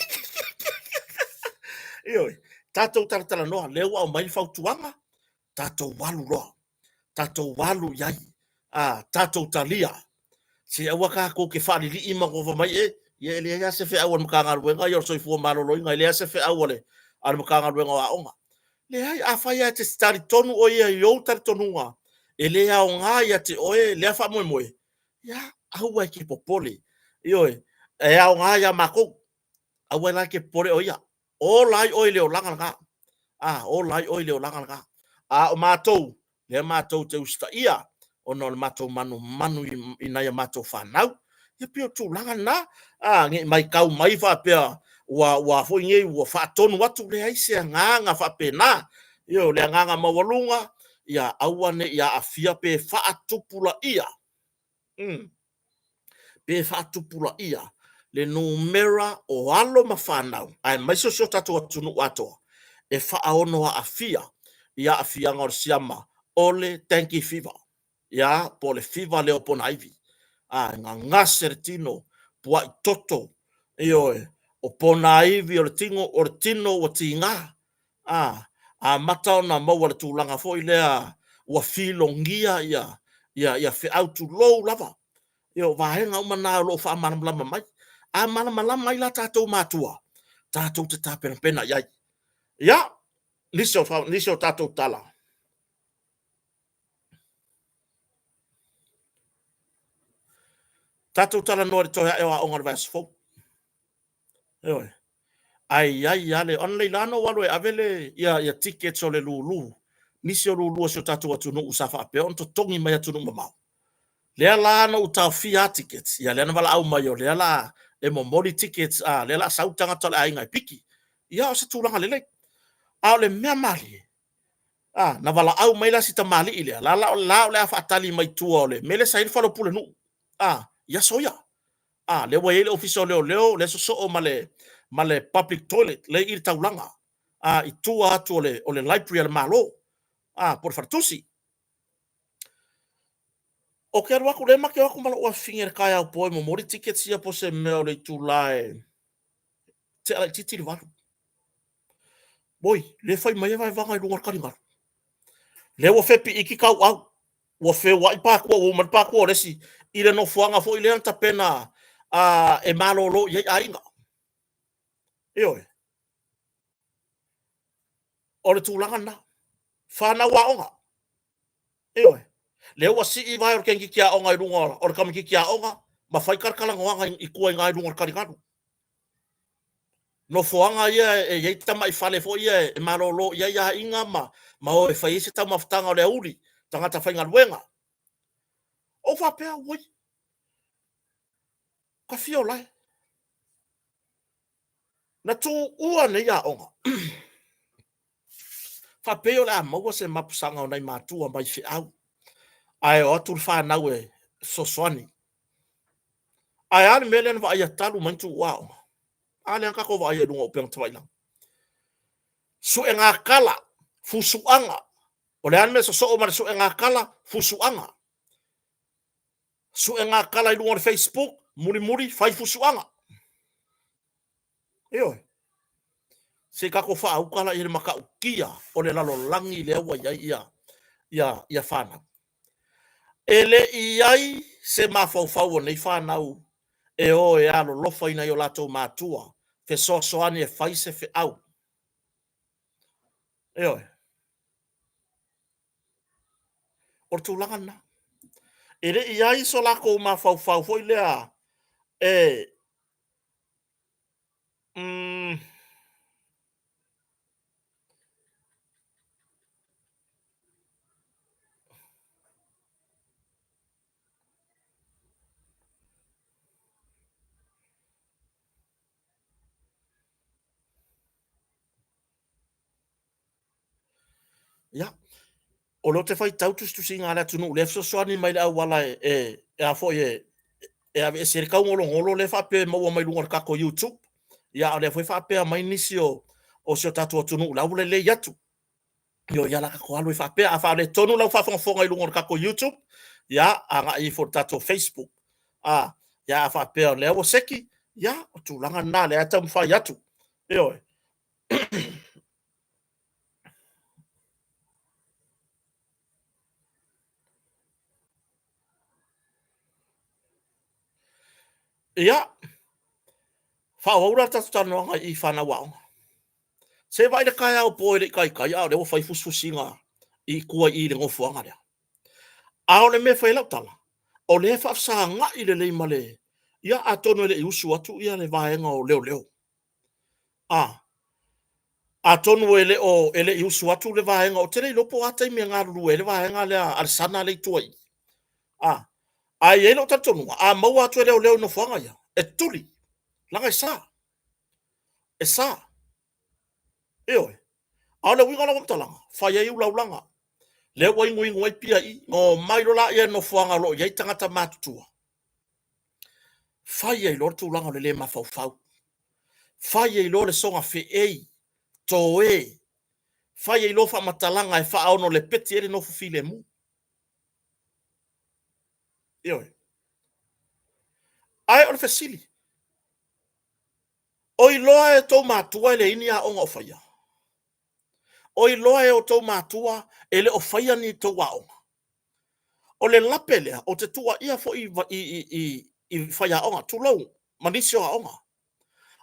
[SPEAKER 1] oi tato tartala no le wa mai fa tuanga tato walu yai tato talia si awa ka ko ke fa li ima ko mai ye le ya se fe awan ka ngar wenga yo so fu malo lo ngai le se fe awale ar ka ngar wenga wa onga le ai a fa ya te stari tonu o ye yo tar tonunga ele a onga ya te oe le fa mo ya au ai ke popole oi e a onga ya mako au ai ke pore o ya o lai o le o langa nga o lai o le o langa nga o matou le matou te usta ia o no le matou manu ina ya matou fanau ye pio tu langa na ngi mai kau mai fa pe wa fo ngi wa fa tonu watu le ai se nga fa pena yo le nga mawalunga ia awane ia afia pe fa atupula ia pe fa atupula ia le numera o alo mafanau ai mai so tatu tunu wato e fa ono afia ia afia ngor siama ole tanki fiva ia po le fiva le opona ivi nga ngase tino pua i toto opona ivi o le tino o tinga a mata ona maua le tūlanga fo i lea ua filongia ia fe autu low lava vahenga umana lo fa malama mai a malama mai la tatou matua tatou te tapena pena iai ia niso tatou tala tatou tala no le toia e wa onga vas fo ai ale on le lano walo e avele ia tickets o le lulu nisi o lulu so tatou atu no usafa pe on to tongi mai atu no mamau le la no uta fia tickets ia le na wala au mai o le la e mo mori tickets le la sautanga tole ai ngai piki ia o se tulanga lele a le mea mali na wala au mai la sita mali ile la le afa tali mai tua ole mele sai falo pule nu ia soia le wa ile official leo le so o male public toilet le i taulanga i tua atu ole library al malo por fartusi o ke wa ku le ma ke wa ku malo wa finger kai au po mo mori tickets ia po se me ole tu lai te ala titi wa boy le fai mai vai vanga i lunga karinga le wo fepi iki kau au wo fe wa pa ko wo man pa ko resi ile no fuanga fo ile anta pena e malo lo ye ainga o le tūlanga na whana wa onga le wa si i vai o kengi kia onga i runga o le kamiki kia onga ma fai karkalanga wanga i kua ngai runga karikanu no fuanga ia e ye tama i fale fo ia e malo lo ia inga ma o e fai se tama ftanga o le uri tangata whainga luenga o whapea woi ka fio lai na tu ua ne ia onga whapea o le a maua se mapusanga o nei mātua mai fi au ai o atu whanau e soswani ai ale mele na vai atalu mantu wao ale anka ko vai lunga o peng tawailang su e ngā kala fusuanga o le anme so o mar su e ngā kala fusuanga su e ngā kala i lunga o Facebook muri fai fusuanga se kako fa au kala i le maka ukia o le lalo langi le awa ia whana ele iai se mafau o nei whanau e o e alo lofa ina i o lato mātua fe soani e faise fe au o tūlanga na ele iai so lako mafau foi lea ia o lo te fai tautus tu singa ala tunu le so soani mai la wala e a fo e ave se ka ngolo le fa pe mo mai lunga ka ko YouTube ia le foi fa pe mai nisio o se tatu tunu la wala le yatu yo ya la ko alu fa pe a fa le tonu la fa fo ngai lunga ka ko YouTube ia anga i fo tatu Facebook ya fa pe le o seki ia o tu langa na le atam fa yatu ia fa ora ta tano nga i fa na wa se vai le kai au po le kai au le fai fusu singa i kua i le ngofu anga le au le me fai la tala o le fa sa nga i le male ia atono le usu atu ia le vaenga o leo atono ele usu atu le vaenga o tele lopo ata mi nga ru le vaenga le al sana le tuai ai ele o tatono a mau atu leo no fuanga ia e tuli langa sa au le winga la talanga fa ia u laulanga le wai ngoi pia i no mai lo la ia no fuanga lo ia tangata matutua fa ia lo tu langa le ma fau fa ia lo le songa fe toe fa ia lo fa matalanga e fa ono le peti ele no file mu Ioi. Ai ole fesili. Oi loa e tau matua ele ini a onga o faia. Oi loa e o tau matua ele o faia ni tau a onga. O le lapelea o te tua ia fo i faia onga tulau. Manisio a onga.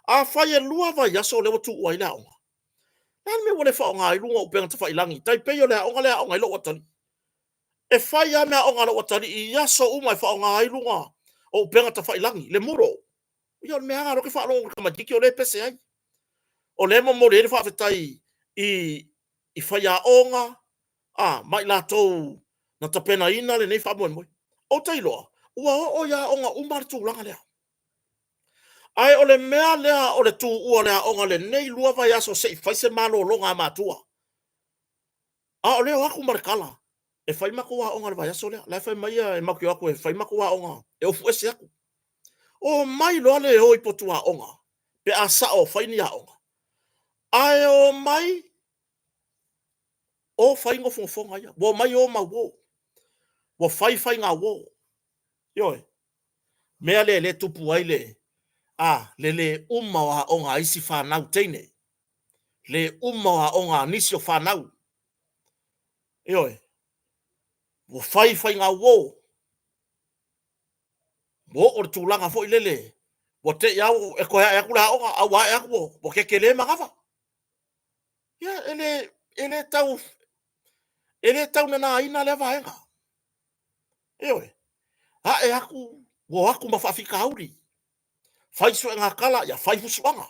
[SPEAKER 1] A faia lua vai yaso le watu ua ila onga. Nani me wale fa onga i lunga upenga te whailangi. Tai peyo lea onga i lo watani. E faia mea onga lo watani i yaso umai fa onga i lunga o upenga te whailangi. Le muro. Ia me anga roke fa longa kama diki o le pese ai. O le mo mo le fa fetai i faia onga. Mai la tou na tapena ina le nei fa mo mo. O tailoa. Ua o ya onga umar tu langa lea. Ai o le mea lea o le tu ua lea onga le nei lua vai aso se i faise malo longa matua. O leo aku markala. E fai mako wa onga le vai aso lea. Lai fai mai e maki aku e fai mako wa onga. E ofu ese aku. O mai loa le o i potua onga. Pe a sao fai ni a onga. Ai o mai o fai ngo fonga ia. Wo mai o ma wo. Wo fai ngā wo. Ioi. Mea le tupu ai le. Le uma wa onga isi whanau teine. Le uma wa onga nisi o whanau. Ioi. Wo fai ngā wo. Wo o tūlanga fo ilele. Wo te iau e koe e akula onga au wa e aku. Wo kekele magawa. Ia, ele tau na ina le vaenga. Ioi. E aku, wo aku mawhawhika hauri. Fai su ngā kala, ia fai husuanga.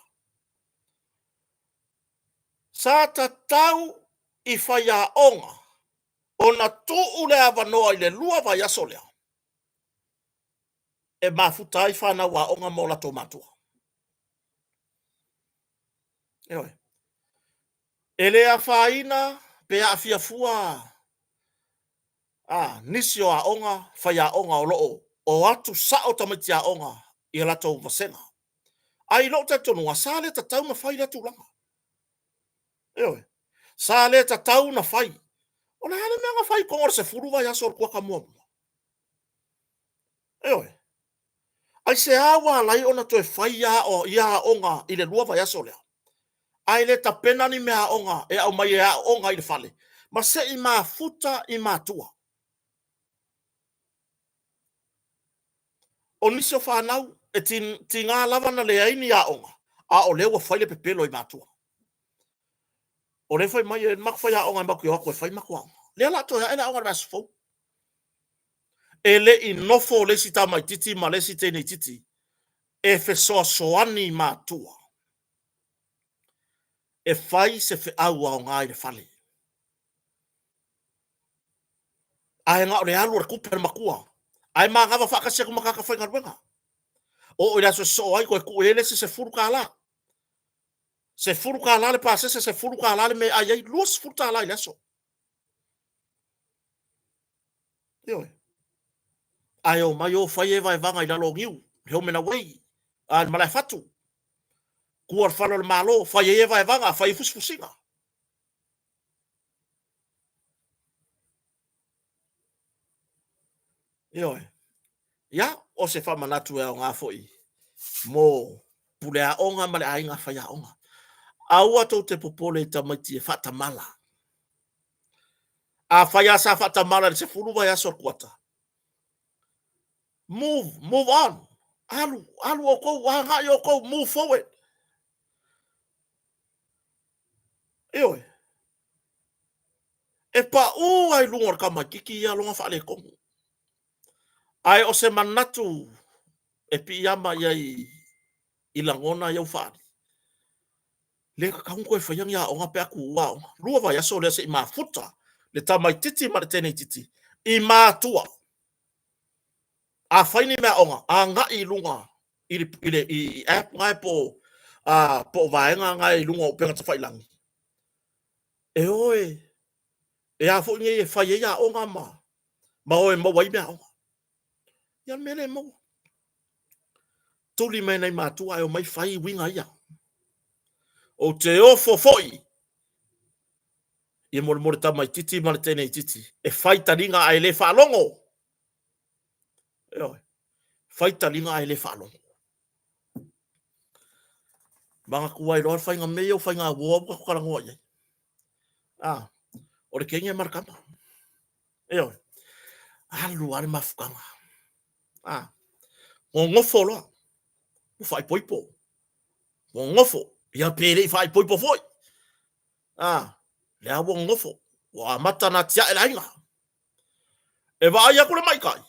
[SPEAKER 1] Sa ta tau i fai a onga. O na tuu le awanoa i le lua vai aso lea. E mafuta i whanau a onga mo la tomatua. Ioi. Ele a whaina, pe a fiafua. Nisi o a onga, fai a onga o loo. O atu sao tamiti a onga, i lato vasenga. Ai lo te tonu, a sale ta tau na fai la tūlanga. Ioi. Sale ta tau na fai. O le hale mea fai kongor se furu vai aso kua ka mua. Ioi. Ai se awa lai ona to e fai ia onga i le lua vai aso lea. Ai le ta pena ni mea onga, e au mai e onga i le fale. Ma se i maa futa i maa tua. O nisi o whanau, e ti ngā lava na le aini a onga. O lewa fai le pepelo i maa tua. O le fai mai e mako fai a onga i mako i wako e fai mako a onga. Lea lato e aina onga le asofo. E le i nofo le si ta mai titi, ma le si tene titi. E fe soa soani i maa tua. E fai se fe au a onga i le fale. Ai ngā o le alu ar kupe makua. Ai maa ngava whakasia ku makaka whai ngaruenga. O ila so ai ko ku ele se furu kala. Se furu kala le pa se furu kala le me ai luas furu kala ile so. Yo. Ai o mai o fai e vai vanga i lalo ngiu. He o mena wei. Al malai fatu. Ku ar falo le malo fai e vai vanga fai fusfusinga. Yo. Ya o se fa manatu e o ngā foi. Mo pule a onga male a inga fai a onga. Aua tau te popole i tamaiti e fata mala. A fai a sa fata mala se furu vai aso kuata. Move on. Alu o kou, wahanga i o kou, move forward. Eoi. E pa o ai lunga kama kiki ia lunga whaale kongu. Ai o se manatu e pi ama iai i langona iau whaare. Le kaungo e whaiang ia o ngā pe aku ua. Lua vai aso lea se i maa futa. Le tamai titi ma le tene titi. I maa tua. A whaini mea onga. A nga i lunga. I app ngai po vaenga ngai lunga o penga ta whailangi. E oe. E a fo nge e whai e ia onga ma. Ma oe mo wai mea onga. Ia mele mo. Tuli mea nei mātua e o mai whai winga ia. O te ofo foi. Ia mora tamai titi ma le tene titi. E whai taringa ai le whalongo. Oi. Faita linga ai le falo. Banga kuai ro fa nga meio fa nga wo ko kala ngoye. O le kenga markama. Oi. Alu ar mafukanga. O ngofo lo. O fai poipo. O ngofo. Ia pere fai poipo foi. Le awo ngofo. Wa mata na tia e lainga. E va ia kule mai kai.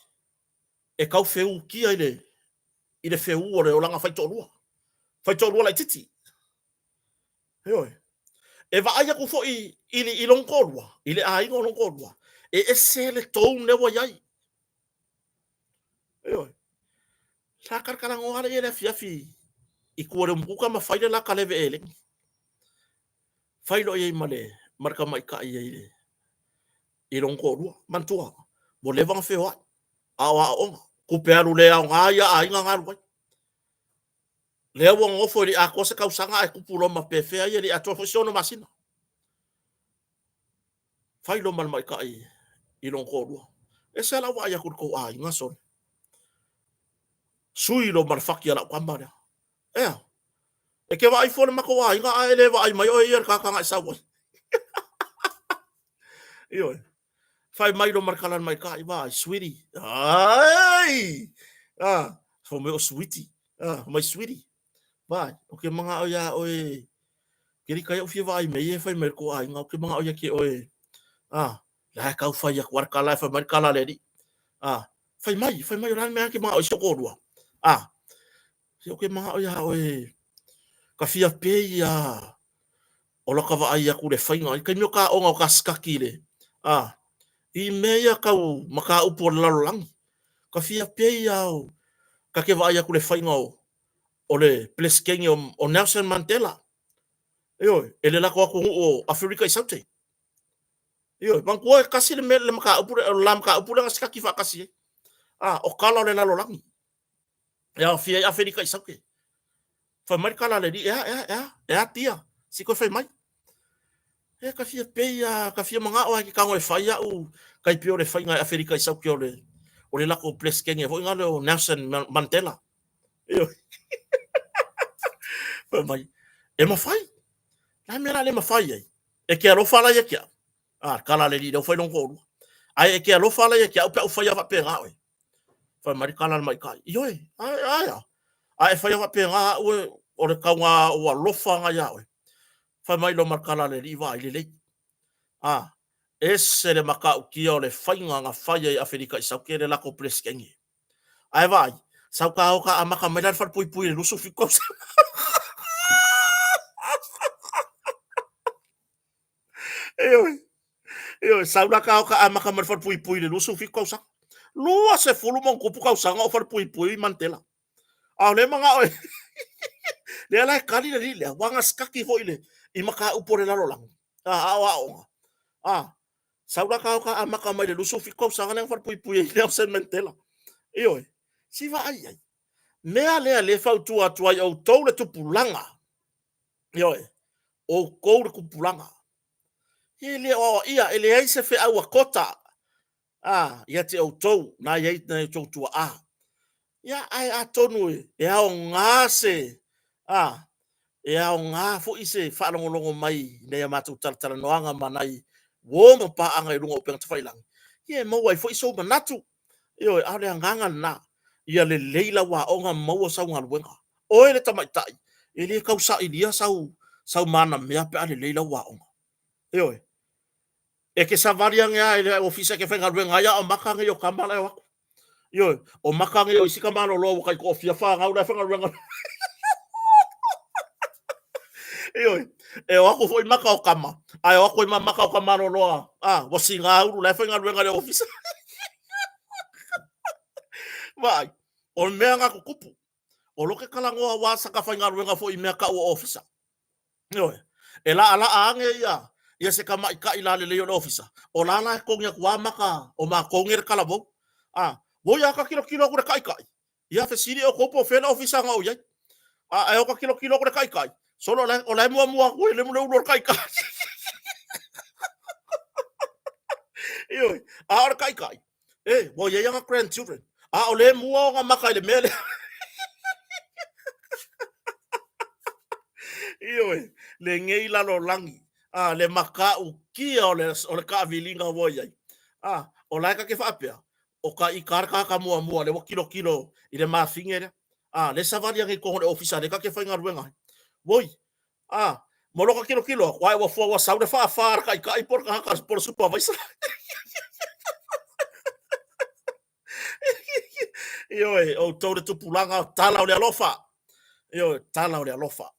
[SPEAKER 1] E kau feu kia ile feu o le olanga fai tolua. Fai tolua lai titi. Oi. E va ia ku foi ili ilongkolua. Ile ai ngo longkolua. E sele tou ne wa yai. Oi. Sa karkara ngora ele fiafi. I kuore mbuka ma faile la kaleve ele. Failo ye male marka mai ka ye. Ilongkolua mantua. Mo levang feo. Awa onga. Ku pearu le nga ya ai nga ngarwa. Le wo ngofo li a kosa kausanga e kupulo ma pefe ai li ato fosiono masina. Failo mal mai kai ilongkolua. E sala wa ya ko ai nga son. Sui lo mar fakia la kwambara. E ke wa iPhone mako wa nga ai le wa ai mai o yer ka nga sa wa. Io. Fai mai lo mar kalan mai kai wa sweetie. Ai. So me o sweetie. My sweetie. Vai, o ke mga o ya oi. Kiri kaya o fia vai me e fai mer ko ai nga o ke mga o ya ke oi. La ka fai ya kwar kala fai mar kala le di. Fai mai ran me ke mga o so ko dua. O ke mga o ya oi. Ka fia pe ya. O lo ka va ai ku le fai nga. Ka mi ka o nga ka skaki le. I mea kau maka upo lalo langi. Ka fia pe ya o. Ka ke va ai ku le fai nga o le pleskengi o Nelson Mandela. Ele la ko o Afrika i saute. Man ko kasi le mele maka upu lam ka upu nga skaki fa kasi. O kala le lalo langi. Ya fia Afrika i saute. Fa mai kala le di ya tia. Siko fa mai. Ka fia pe ya ka fia manga o ki ka ngoi fa ya u kai pio le fa nga Afrika i saute o le la ko pleskengi vo nga le o Nelson Mandela. Fa mai. E ma fai. Na mera le mafai ai. E ke alo fala ia kia. Kala le li do foi non ko. Ai e ke alo fala ia kia o pe o fai va pe nga oi. Fa mari kala mai kai. Ioi. Ai fai va pe nga o le kaunga o alofa nga ia oi. Fa mai lo markala le li va ile le. Ese le maka o kia o le fai nga fai ai Afrika i sau ke le la ko pleskengi. Ai vai. Sau ka o ka amaka medan fa pui pui le lusu fiko. Sauna ka ka amaka mar far pui pui le lusu fi kausa. Lua se fulu mon kupu kausa nga far pui pui Mandela. Le manga oi. Le ala kali le wanga skaki ho ile I maka upore la rolang. Sauna ka ka amaka mai le lusu fi kausa nga far pui pui Nelson Mandela. Si va ai ai. Mea le fau tua tua o tau le tupulanga. O kou le kupulanga. Ele ele ai se fe au kota. Ia te o tou na ia na tou tua Ia ai a tonu e ao ngase. E ao ngā fo ise whanongolongo mai nei a mātou taratara noanga manai wo mo pa anga I runga o penga tawhailang. Ia mau ai fo iso manatu. Io au le anganga na. Ia le leila wa onga mau sau ngā luenga. Oe le tamaitai. E le kausa ilia sau mana mea pe ale leila wa onga. E ke savariang ya ele ofisa ke fenga luenga ya o makanga yo kamala yo. O makanga yo isi kamala lo kai ko fia fa ngau da fenga luenga. E o ako foi maka o kama. Ai o ako I maka o kama no loa. Wo singa uru la fenga luenga le ofisa. Vai. O mea nga kupu. O loke kalangoa wa saka fenga luenga fo I mea ka o ofisa. E la ala ange ya. Ia se kama ika ila le leo ofisa. O lala ko ngia kwa maka o ma ko ngir kala bo. Wo ya ka kilo ko kai kai. Ia fe siri o ko po fe na ofisa nga o ya. Ai o ka kilo ko kai kai. Solo la o la mua ko le mu kai kai. Kai kai. Wo ya nga grandchildren. ole mua nga maka le mele. Iyo le ngei lalo langi. Le maka u kia ole ka vilinga woia. O laika ke whapea. O ka i karaka ka mua mua le kilo i le mawhingere. Le savali angi kongo le ofisa le ka ke whainga ruenga. Woi. Moloka kilo. Wai wa fua wa saude wha ka i ka i por ka haka por supervisor. Iyo o tau te tupulanga tala o le alofa. Iyo tala o le alofa.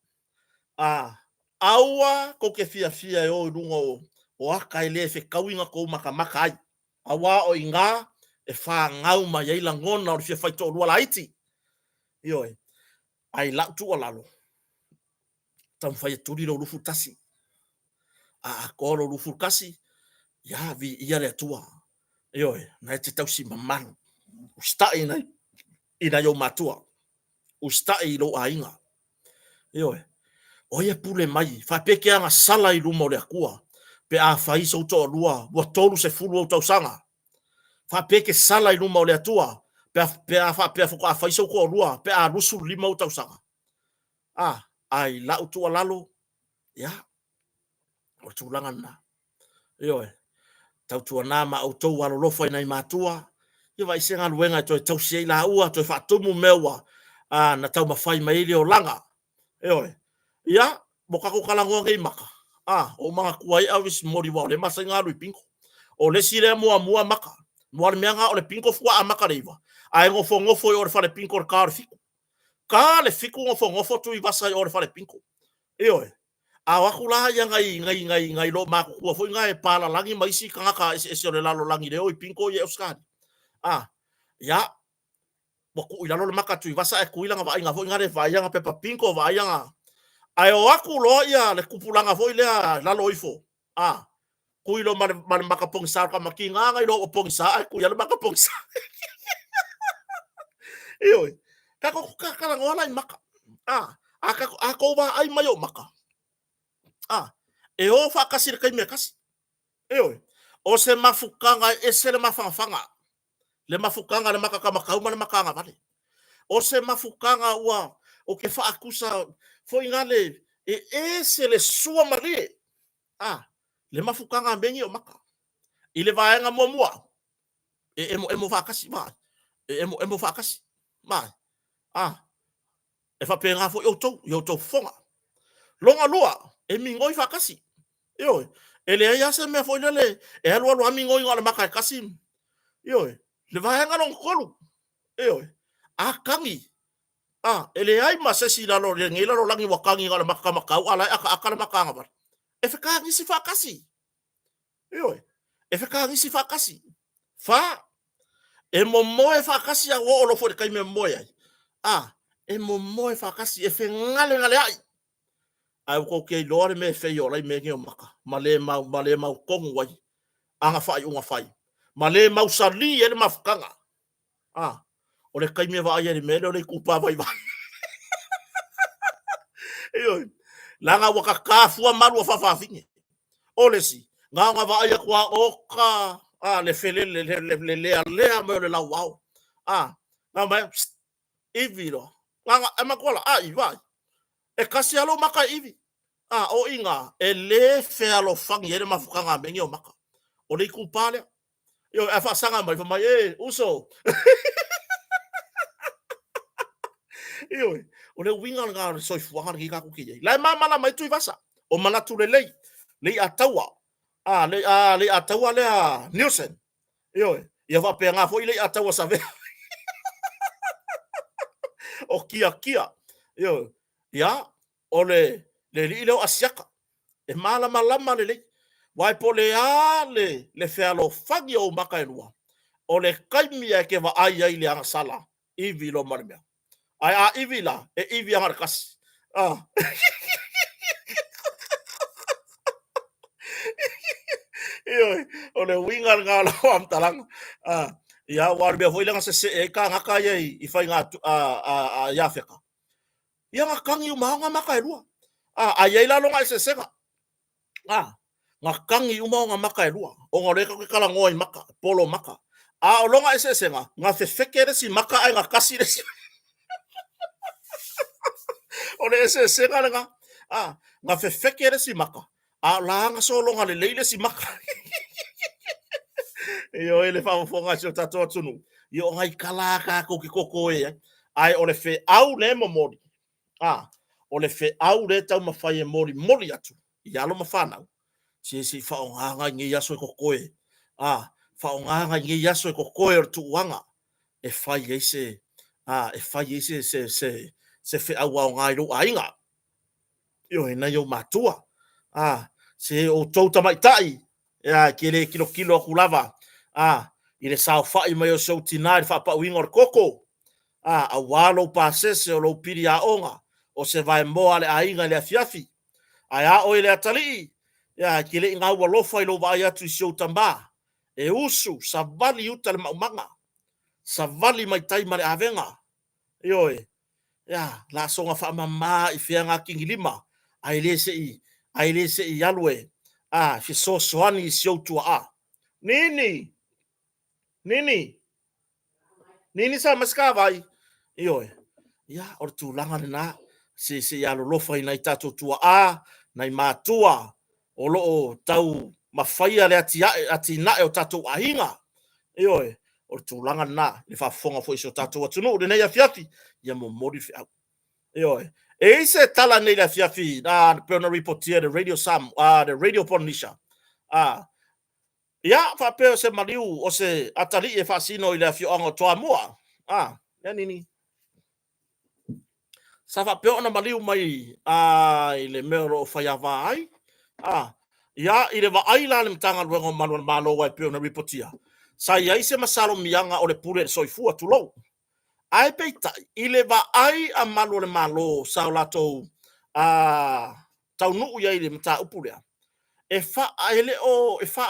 [SPEAKER 1] Aua ko ke fia e o rungo o aka ele fe kauinga ko maka ai. Awa o inga e wha ngau mai eila ngona o fia whaito o ruala iti. Iyo ai lau tu o lalo. Tam whai turi lo rufu tasi. Ko lo rufu kasi. Ya vi ia le tua. Iyo na te tausi mamaru. Usta ina yo matua. Usta i lo ainga. Iyo o ia pule mai, fa peke anga sala i luma o le akua, pe a fai so to lua, wa tolu se fulu o tau sanga. Fa peke sala i luma o le atua, pe a fuko a fai so ko lua, pe a rusu lima o tau sanga. Ai la utu lalo, ya, o tu langa na. Yo tau tua na ma o tau walo lofo i nai matua, yo vai senga luenga to tau sei la ua, to fa tumu mewa, na tau mawhai maili o langa. Yo ya boka ko kalango ngai maka o mga kuai awis mori wa le masa ngalu pinko o le sire mua maka mo le menga o le pinko fua a maka reiva ai ngofo o le fale pinko ka le fiku ngofo tu i vasa o le fale pinko a wakula ya ngai lo maku ku fo ngai pala langi maisi kanga ka ese le lalo langi le o pinko ye oskani ya boku ilalo le maka tu i vasa e kuilanga va inga fo ngare va yanga pepa pinko va yanga ai o aku lo ia le kupulanga foi le la loifo kui lo man makapong sa ka makinga ngai lo opong sa ku ya lo makapong sa ka ko ka ngola i maka ako ba ai mayo maka o fa kasir kai me kasi o se mafukanga se le mafanga le mafukanga le maka makau le makanga vale o se mafukanga ua o ke fa akusa foi ngale se le sua mare le mafukanga bengi o maka ile vaenga mua emo fakasi ma emo fakasi ma e fa penga fo yo to fonga longa lua e mingoi fakasi ele ya se me foi le e lo mingoi ngala maka kasi le vaenga long kolu kangi ele ai masesi la lo ngila lo langi wakangi ngala maka ala aka maka ngaba e fa kangi si fakasi e fa kangi si fakasi fa e momo e fakasi a wo lo fo kai me moya e momo e fakasi e fe ngale ai ko ke lore me fe yo lai me ngi maka male mau kongu wai anga fai unga fai male mau sali e mafukanga o le kai me va ia me le kupa vai langa waka kafua malu fa finge ole si nga va ia kwa oka le fele le mo le la wow na ba ivilo nga amakola iva e kasi alo maka ivi o inga ele fe alo fangi ele mafukanga mengi o maka o le kupale e fa sanga mai uso o le winga nga so fuanga ki ka ku ki la mama la mai tu vasa o mana tu le atawa le atawa le Nielsen ia va penga fo ile atawa sa ve o kia ya o le ile asiaka e malama le wai po le fe alo fagi o maka elua o le kaimia ke va ai le anga sala ivi lo marmea ai ivi la ivi anga kasi o le winga nga lo am talang ya war be foi langa se ka nga ka ye i fai nga ya feka ya nga kangi uma nga maka elua ai la lo nga se sega nga kangi uma nga maka elua o ngore ka kala ngoi maka polo maka A o longa ese senga, nga fefeke le si maka ai nga kasi le si. O le ese senga le nga, nga fefeke le si maka. A la nga so longa le leile si maka. Yo ele fa fonga so tato tunu. Yo ngai kala ka ko ki koko e. Ai o le fe au le momori. O le fe au le tau mawhai e mori mori atu. I alo mawhanau. Si whaonganga ngi yaso e kokoe. Whaonganga ngi yaso e kokoe o tuanga. E whai e se, e whai e se fe au au ngai ro ainga. Yo e na yo matua. Se o tau tamaitai. Kere kilo a kulava. I le sao whai mai o sau tinai whapa uinga o koko. A walo pasese o lo piri a onga. O se vai moa le ainga le afiafi. Ai a o le atali. Ki le inga ua lofa i lo vai atu i sio tamba. E usu, sa vali uta le maumanga. Sa vali mai tai mare avenga. Ioe. La songa wha mama i whianga kingi lima. Ai le se i alue. Si so soani i sio tua a. Nini sa maska vai. Ioe. Or tu langa na. Se alo lofa i nai tato tua a. Nai mātua. O loo tau mawhaia le ati nae o tatou ahinga. Ioe, o tūlanga na, le whafonga fo iso tatou atunu, o le nei a fiafi, ia mo mori fi au. Ioe, e se tala nei la fiafi, na peona reportia, the radio Sam, the radio Ponisha. Ia, whapeo se mariu, o se atali e whasino i le fioanga toa mua. Ia nini. Sa whapeo na mariu mai, i le mero o whaiawa ai. Ia, i le waai la le mtanga luengo malo wai peo na ripotia. Sa ia se masalo mianga o le pure le soifua tulou. Ai peita, i le waai a malo sa o lato tau nuu ia i le mta upurea. E wha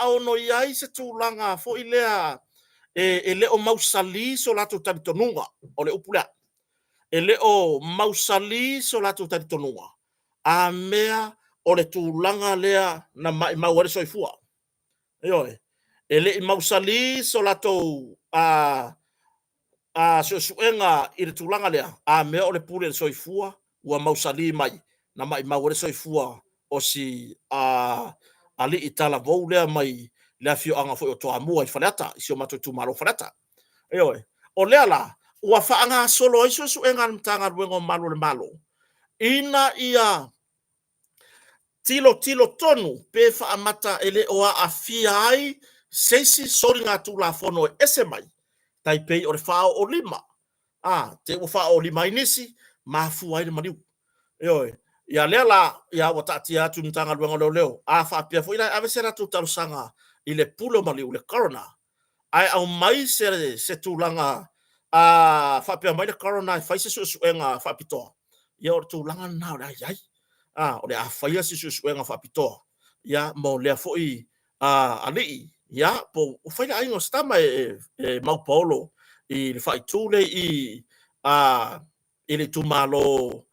[SPEAKER 1] ono ia se tūlanga fo i lea e leo mausali so lato taritonunga o le upurea. E leo mausali so lato taritonunga. A mea o le tūlanga lea na mauare soifua. Ioe. E le mausali so lato suenga i le tūlanga lea. A mea o le pule le soifua ua mausali mai. Na mauare soifua o si ali i tala vou lea mai lea fio anga fo o toa mua i whaneata. I si o mato tu malo whaneata. Ioe. O lea la, ua whaanga solo i suenga mtanga ruengo malo le malo. Ina ia tilo tonu pe whaamata ele o a fiai seisi sori ngā tūla whono e ese mai tai pei o le whao o lima te o whao o lima inisi mafu ai le mariu ioe ia lea la ia o tati atu ntanga luenga leo a whaapia fo ina ave sera tu tarusanga i le pulo mariu le corona ai au mai se tūlanga whaapia mai le corona i whaise suenga whaapitoa ia o tūlanga nao le ai o le afaia si suenga whapitoa. Ia, mo lea foi alii. Ia, po whaina aingo stama e Mau Paulo i le whaitule i le tumalo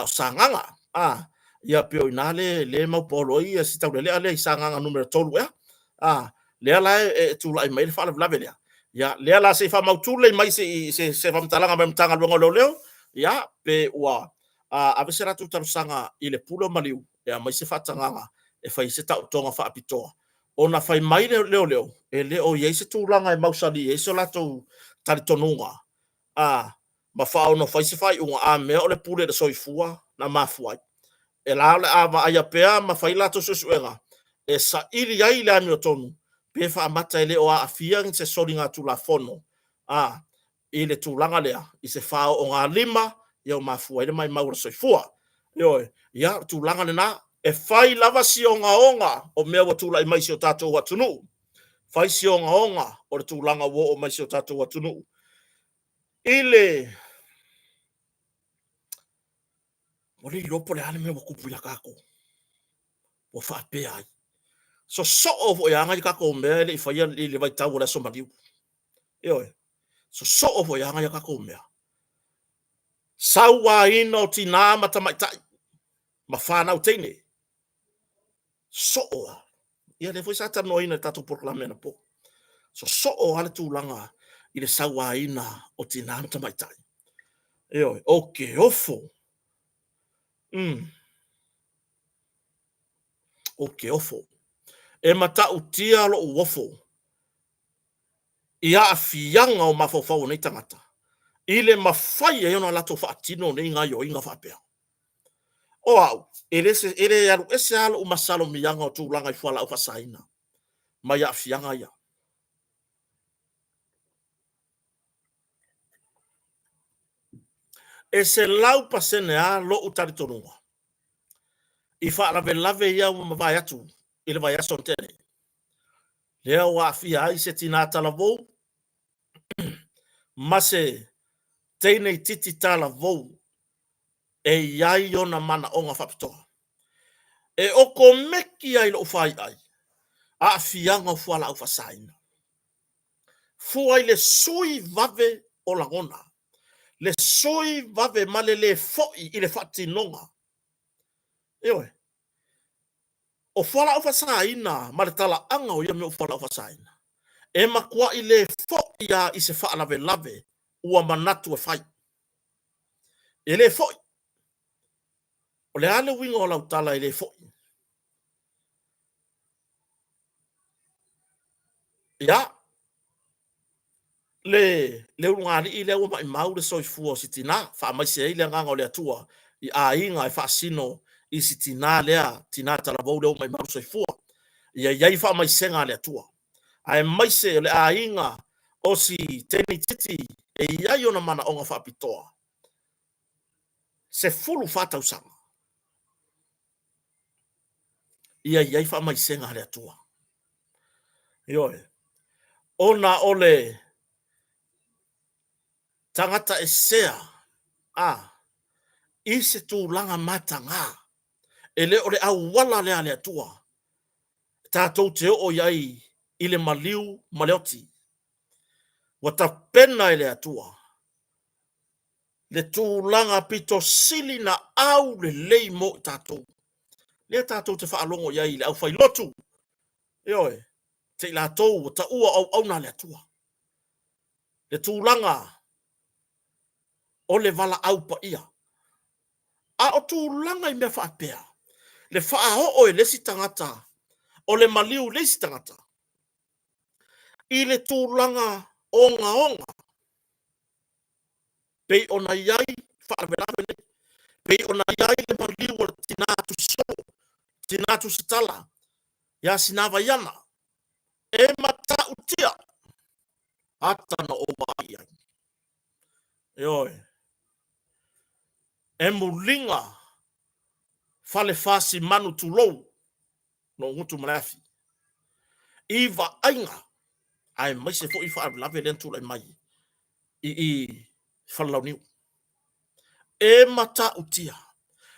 [SPEAKER 1] sanganga. Ia, pio inale le Mau Paulo i si tau lea le sanganga numero tolu ea. Lea la e tula i mai le whala vlave lea. Ia, lea la se wha mautule mai se whamtalanga mai mtanga luenga leo. Ia, pe ua ave se ratu tarusanga i le pulo maliu e mai se whatanganga e whai se tau tonga whaapitoa. O na whai mai leo e leo i eise tūlanga e mausali e se lato taritonunga. Ma whao no whai se whai unga a mea o le pule le soifua na mafuai. E lao le awa aia pea ma whai lato susuenga. E sa iri ai le ami o tonu. Pe wha amata e leo a fiang se sori ngā tūla whono. I le tūlanga lea i se whao o ngā lima ia mafua ile mai maura soifua ioe ia tūlanga na e whai lava si onga o mea wa tūla i mai si o tātou watunu whai si onga o le tūlanga wo o mai si o tātou watunu ile o le iropo le ane mea wakupu ia kako o whaapea ai so o ianga i kako mea le i whai i le vai tau o le somariu ioe so o ianga i kako mea saua ina o tina matamaitai ma whanau teine soa ia le foi sa tano ina tatu proclamena po so o hale tūlanga i le sauaina o tina tamaitai. Eo, oke ofo. Oke ofo. E mata utia lo ofo. Ia afianga o mafofau nei tangata. Ile mafai e ona lato faatino nei nga yo inga fapea. O au, ele yaru ese alo umasalo miyanga o tūlanga i fuala o fasaina. Ma ia afianga ia. E se lau pasene a lo utari tonunga. I fa lave ia o mawai atu. Ile vai aso tene. Lea wa afia ai se tina tala vou. Mase teine titi tala vou. E iai ona mana onga whapitoa. E oko meki ai lo ufai ai. A afianga o fuala au fasaina. Fuai le sui vave o langona. Le sui vave male le foi i le fati nonga. Ewe. O fuala au fasaina, male tala anga o yame o fuala au fasaina. E makua i le foi a i se faa lave ua manatu e fai. E le foi. O le ale winga o lau tala i le foi. Ya. Le ungari i le ua mai mau le soifua o sitina. Faa mai se ile nganga o le atua. I a inga e faa sino i sitina lea. Tina talavou le ua mai mau soifua. Ia iai faa mai senga le atua. Ai mai se le a inga o si teni titi. E iai ona mana onga faa pitoa. Se fulu fata usanga. Ia iai faa mai senga le atua. Ioe. Ona ole tangata e sea. I se tūlanga matanga. Ele ole au wala lea le atua. Tātou te o iai i le maliu maleoti. Wata pena i le atua. Le tūlanga pito sili na au le leimo tātou. Le tātou te whaalongo iai le au whai lotu. Ioe. Te la tau ta ua au na le atua. Le tūlanga o le vala au pa ia. A o tūlanga i mea whaapea. Le whaaho o e lesi tangata. O le maliu lesi tangata. I le tūlanga onga. Pei ona iai whaavelawele. Pei ona iai le maliu o tinatu so. Tinatu sitala. Ya sinawa yana. E mata utia. Atana o mai ai. Eoe. E mulinga. Fale fasi manu tulou. No ngutu marafi. Iwa ainga. Ai mai se fo i whaavelawele entula mai. I whalau niu. E mata utia.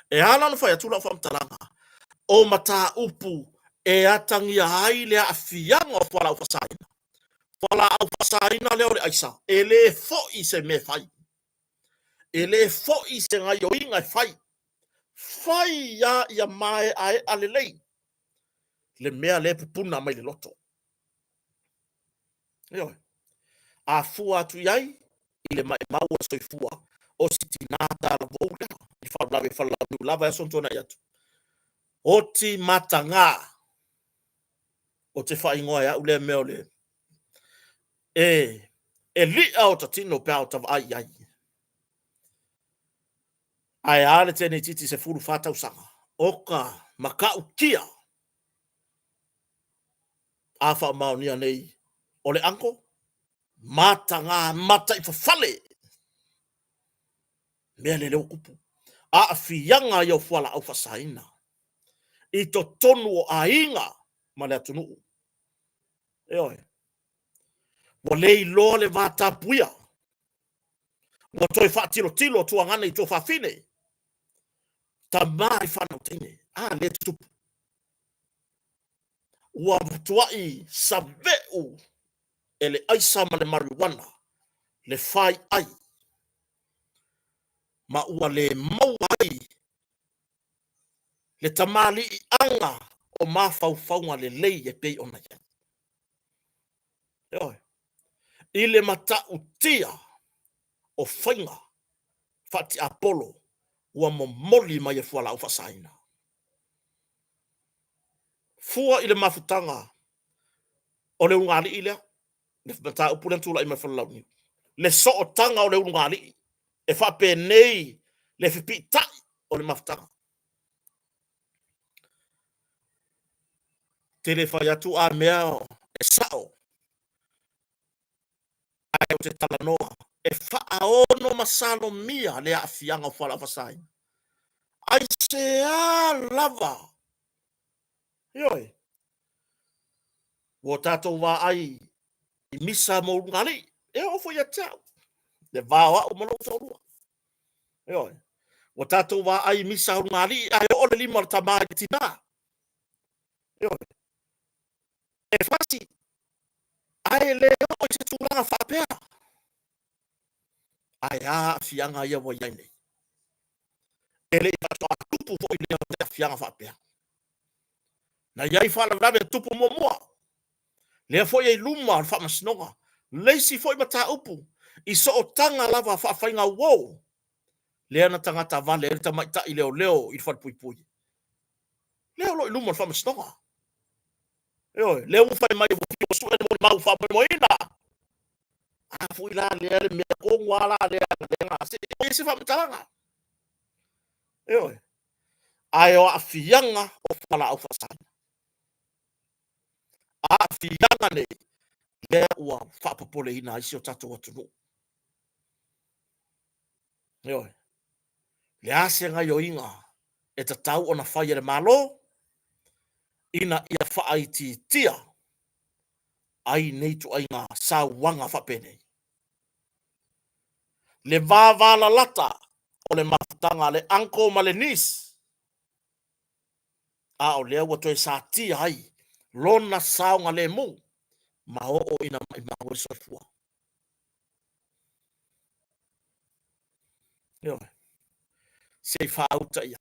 [SPEAKER 1] E ala no whai atula o whamtalanga. O mata upu e atangia hai lea a fianga o whala au whasaina. Whala au whasaina leo le aisa. E le fo i se me fai. E le fo i se ngai o inga fai. Fai ia mai ae alelei. Le mea le pupuna mai le loto. Eo. A fua atu iai. I le mai maua soifua. O si tinata la voula. I whalawe lava e sontona iatu. O ti matanga. O te whaingoa ia ule meo le. E li au ta tino pe au ta ai ai. Ai ale tene titi se furu fata usanga. Oka maka ukia. Afa maunia nei. Ole anko. Matanga mata i fafale. Mea le leo kupu. A fianga yo fuala au fasaina. I to tonu o ainga. Ma le atunu. Eoe. Walei lo le vata puia. Wa toi fa tilo tuangana i to fa fine. Ta mai whanau tene. Le tupu. Wa tuai sa veu. Ele aisa ma le marijuana. Le fai ai. Ma ua le mau ai. Le tamali i anga. O mafau faunga le lei e pei ona ia. Oi. Ile mata utia o whainga whati Apollo ua momoli mai e fuala ufa saina. Fua ile mafutanga o le ungali ile le mata upulen tula ima whalau. Le so o tanga o le ungali e whape nei le whipita o le mafutanga. Tele whai atu a mea e sao ai o te talanoa e whaaono masalo mia le a fianga o fuala ufa saina. Ai se a lava. Ioi. Wo tatou wā ai i misa mo ngali. E ofo ia tau. Le vāwa o mono tōrua. Ioi. Wo tatou wā ai misa o ngali. Ai o le lima ta mai tina. Ioi. E fasi. Ai le o i se tūranga whapea. Ai a fianga ia wa iai nei. E le i pato a tupu fo i lea o te fianga whapea. Na iai whala vrawe tupu mo mua. Lea fo iai luma al whamasnonga. Leisi fo i mata upu. I so o tanga lava whawhainga wow. Lea na tangata vale e rita maita i leo leo i whare pui pui. Leo lo i luma al whamasnonga. Leo whai mai o fio sue mo mau whapai mo ina. A fui la lea le mea kongwa la lea nga. Se whamatanga. Ai o a fianga o whala au whasana. A fianga ne lea ua whapapole ina isi o tatou atunu. Lea se ngai o inga e ta tau o na whai ere malo ina ia whaai ti tia ai nei tu ai ngā sa wanga whapene. Le vāwala lata o le mafutanga le anko ma le nis. A o lea ua toi sa tia ai lona saunga le mu ma o ina mai mawe sofua. Se whaauta ia.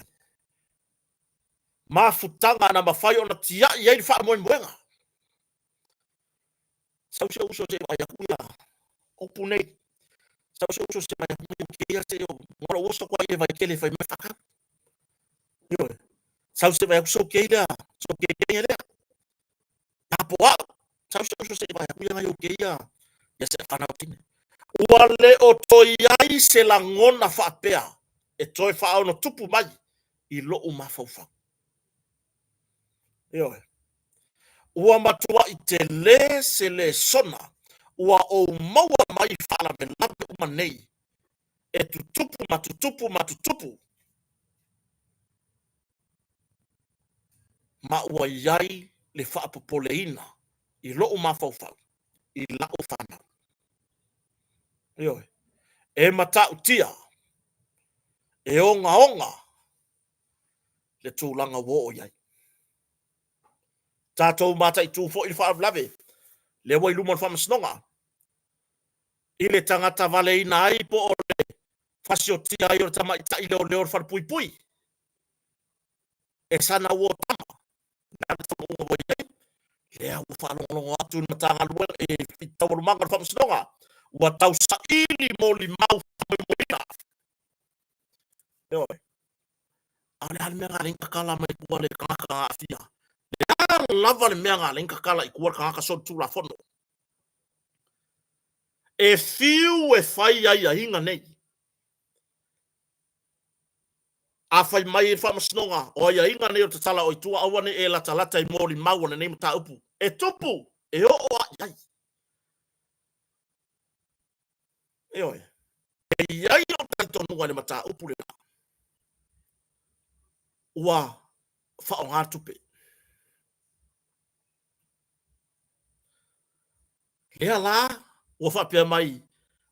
[SPEAKER 1] Mafutanga na mawhai o na tia i ei wha moe mwenga. Sau se uso se mai akuia opu nei. Sau se uso se mai akuia kia se o ngora uso kwa i vai kele vai me whaka. Sau se mai uso kia so kia lea. Apo au. Sau se uso se mai akuia ngai o kia. Ia se whanau tine. Ua le o toi ai se la ngona whapea. E toi whaau no tupu mai i lo o mawhauwhau. Ua matua i te le se le sona. Ua o maua mai whala me lape uma nei. E tutupu matutupu matutupu. Ma ua iai le whaapopoleina i lo o mawhauwhau. I la o whanau. E mata utia. E onga onga. Le tūlanga wo o iai. Tātou mata i tūfo i whaavlawe. Le wai luman whamasnonga. I le tangata vale ina ai po o le whasio tia i o tama i tai leo leo whare pui pui. E sana ua tama. Nana tama unga wai iai. Lea ua whanongongo atu na tanga lua e whitawaru manga na whamasnonga. Ua tau sa ili mo li mau whamai mo ina. Ale ale mea ngā ringa kala mai kua le kaka ngā fia. Lava le mea ngā lenka kala i kua kanga so tu la fono. E fiu e whai ai a hinga nei. A whai mai e whamasnonga o ai a hinga nei o te tala o i tua awane e lata lata i mōri maua na nei mata upu. E tupu e o o a iai. E iai o taitonua le mata upu le la. Ua whao ngā tupe. Lea la, ua whapea mai,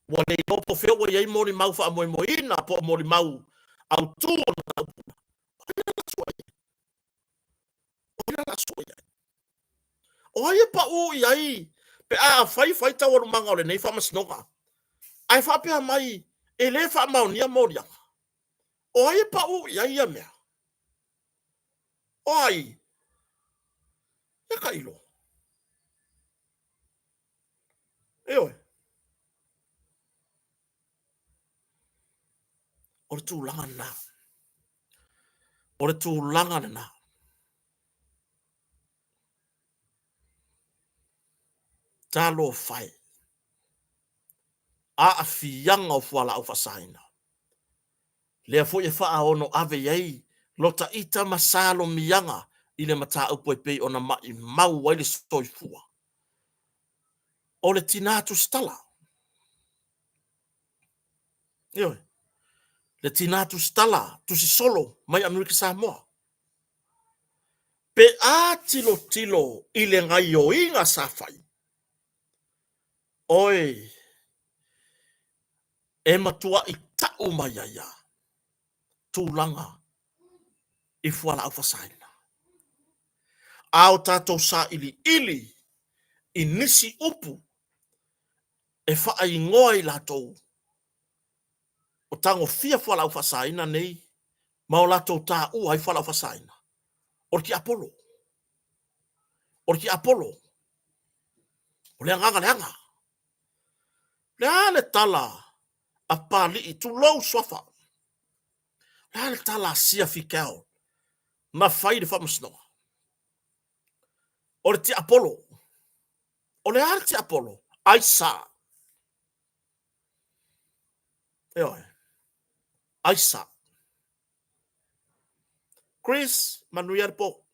[SPEAKER 1] ua nei opo wheo wa iai mori mau wha moe mo ina po mori mau au tūo na tau puna. Oina la sua iai. O ai e pa u iai, pe a whai tawaru manga o le nei whamasnoga. Ai whapea mai, e le wha maunia morianga. O ai e pa u iai a mea. O ai, e ka ilo. o le tūlanga na. O le tūlanga na. Talo fai. A afianga o fuala au fasaina. Lea fo e faa ono ave yei. Lota ita masalo mianga. Ile mata upo e pei ona mai mau waile stoi fua. O le tinatu stala. Ioi. Le tinatu stala. Tusi solo. Mai Amerika Samoa. Pe a tilo tilo. Ile ngai o inga safai. Oi. E matua i tau mai aia. Tūlanga. I fuala au fasaina. Ao tatou sa ili. I nisi upu. E faa i ngoa i latou. O tango fia fuala au fasaina nei. Ma o latou ta ua i fuala au fasaina. O ki Apollo. O ki Apollo. O le anganga le anga. Le ale tala. A pali i tu lou swafa. Le ale tala sia fikao. Ma fai de famasnoa. O le ti Apollo. O le ale ti Apollo. Aisa. Eoi. Aisa. Chris Manuel po.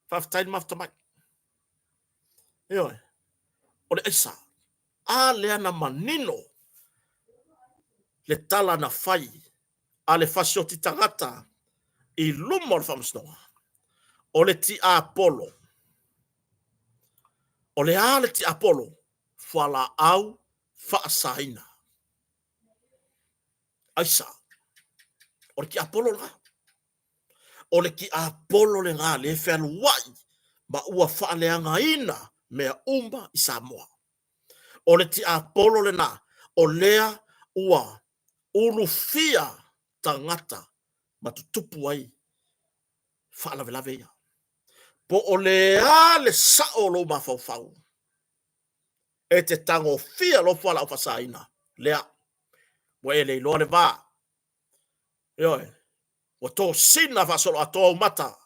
[SPEAKER 1] Faftain maftamai. Eoi. O le Aisa. A le ana manino. Le tala na fai. A le fasioti tangata. I lumo le famasnoa. O le ti Apollo. O le ale ti Apollo. Fuala au faasaina. Aisa. O le ki Apollo nga. O le ki Apollo le nga le whanu wai. Ma ua whaaleanga ina mea umba i Samoa. O le ti Apollo le na. O lea ua ulufia tangata. Ma tutupu ai. Whaalavelave ia. Po o lea le sao lo ma fau. E te tango fia lo whala o fasaina. Lea. Wa e le loa le vaa. Ioi. Wa tō sina fasolo a tō mata.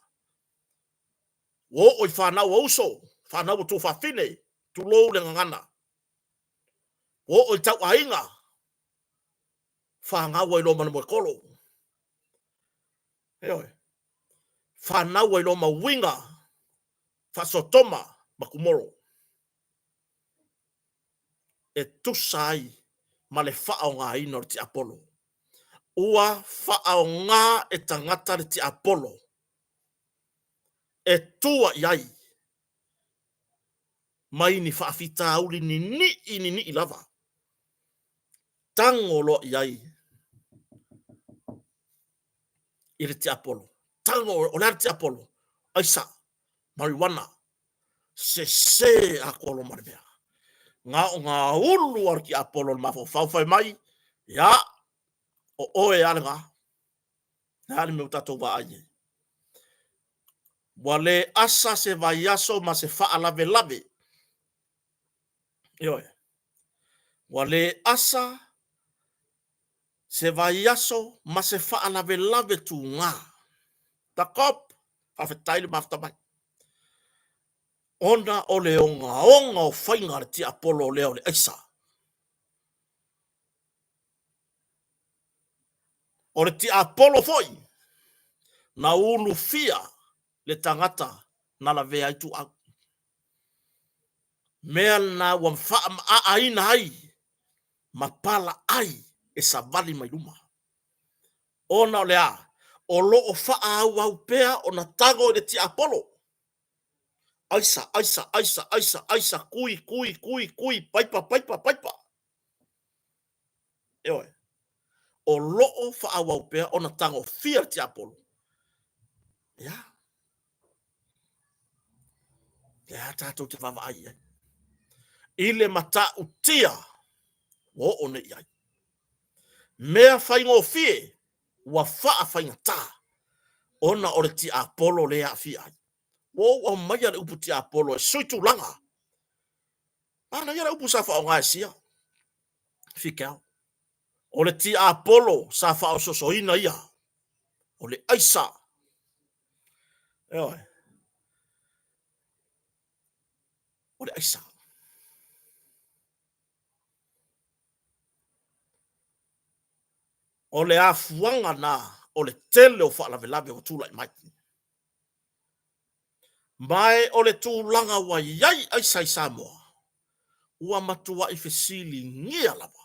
[SPEAKER 1] Wo oi whanau o uso. Whanau o tō whawhine. Tu lou le ngangana. Wo oi tau ainga. Whangau ai lo manu mo kolo. Ioi. Whanau ai lo ma winga. Fasotoma makumoro. E tusai ma le whao ngā ino ti Apollo. Ua whao ngā e tangata ti Apollo. E tua iai. Mai ni whaafita auli ni i lava. Tango iai. I ti Apollo. Tango o le ti Apollo. Aisa. Marijuana. Se a kolo maribea. Ngā ulu ar ki Apollo le mafo whauwhai mai. Ya. O oe alenga. Nā ni meu tatou wa aie. Wale asa se vai aso ma se wha lave lave. Ioi. Wale asa se vai aso ma se wha lave lave tu ngā. Ta kop. Hawhetaile maftamai. Ona o le onga o whainga ti Apollo leo le Aisa. O le ti Apollo foi. Na ulu fia le tangata na la vea itu au. Mea na wam wha aina ai. Ma pala ai e sa vali mai luma. Ona o le a. O lo o wha au pea o na tago le ti Apollo. Aisa, kui, paipa. Eoi. O loo whaawau pea o na tango fia ti Apollo. Ya. Ya tātou te wawa ai. Ile mata utia. Wo o ne iai. Mea whaingo fie. Wa wha whainga tā. Ona o le ti Apollo lea fia ai. Wo mai le upu ti Apollo e soitu langa. Ana ia le upu sa wha o ngai sia. Fikau. O le ti Apollo sa fa so ina ia. O le aisa. Eoi. O le aisa. O le afuanga na o le tele o fa lave o tula i mai. Mai o le tūlanga wa iai aisa i Samoa. Ua matua i fesili ngia lava.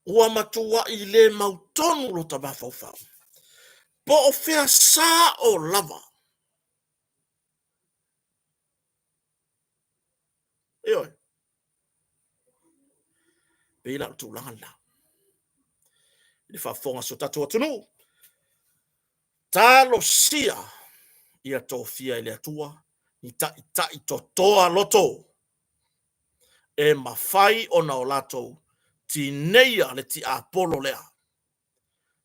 [SPEAKER 1] Ua matua i le mautonu lo tabafaufau. Po o fea sa o lava. Eoi. Pela o tūlanga la. Ili whafonga so tatu atunu. Talo sia ia tō fia i le atua. Ni tai to toa loto. E mawhai o na o lato. Ti neia le ti Apollo lea.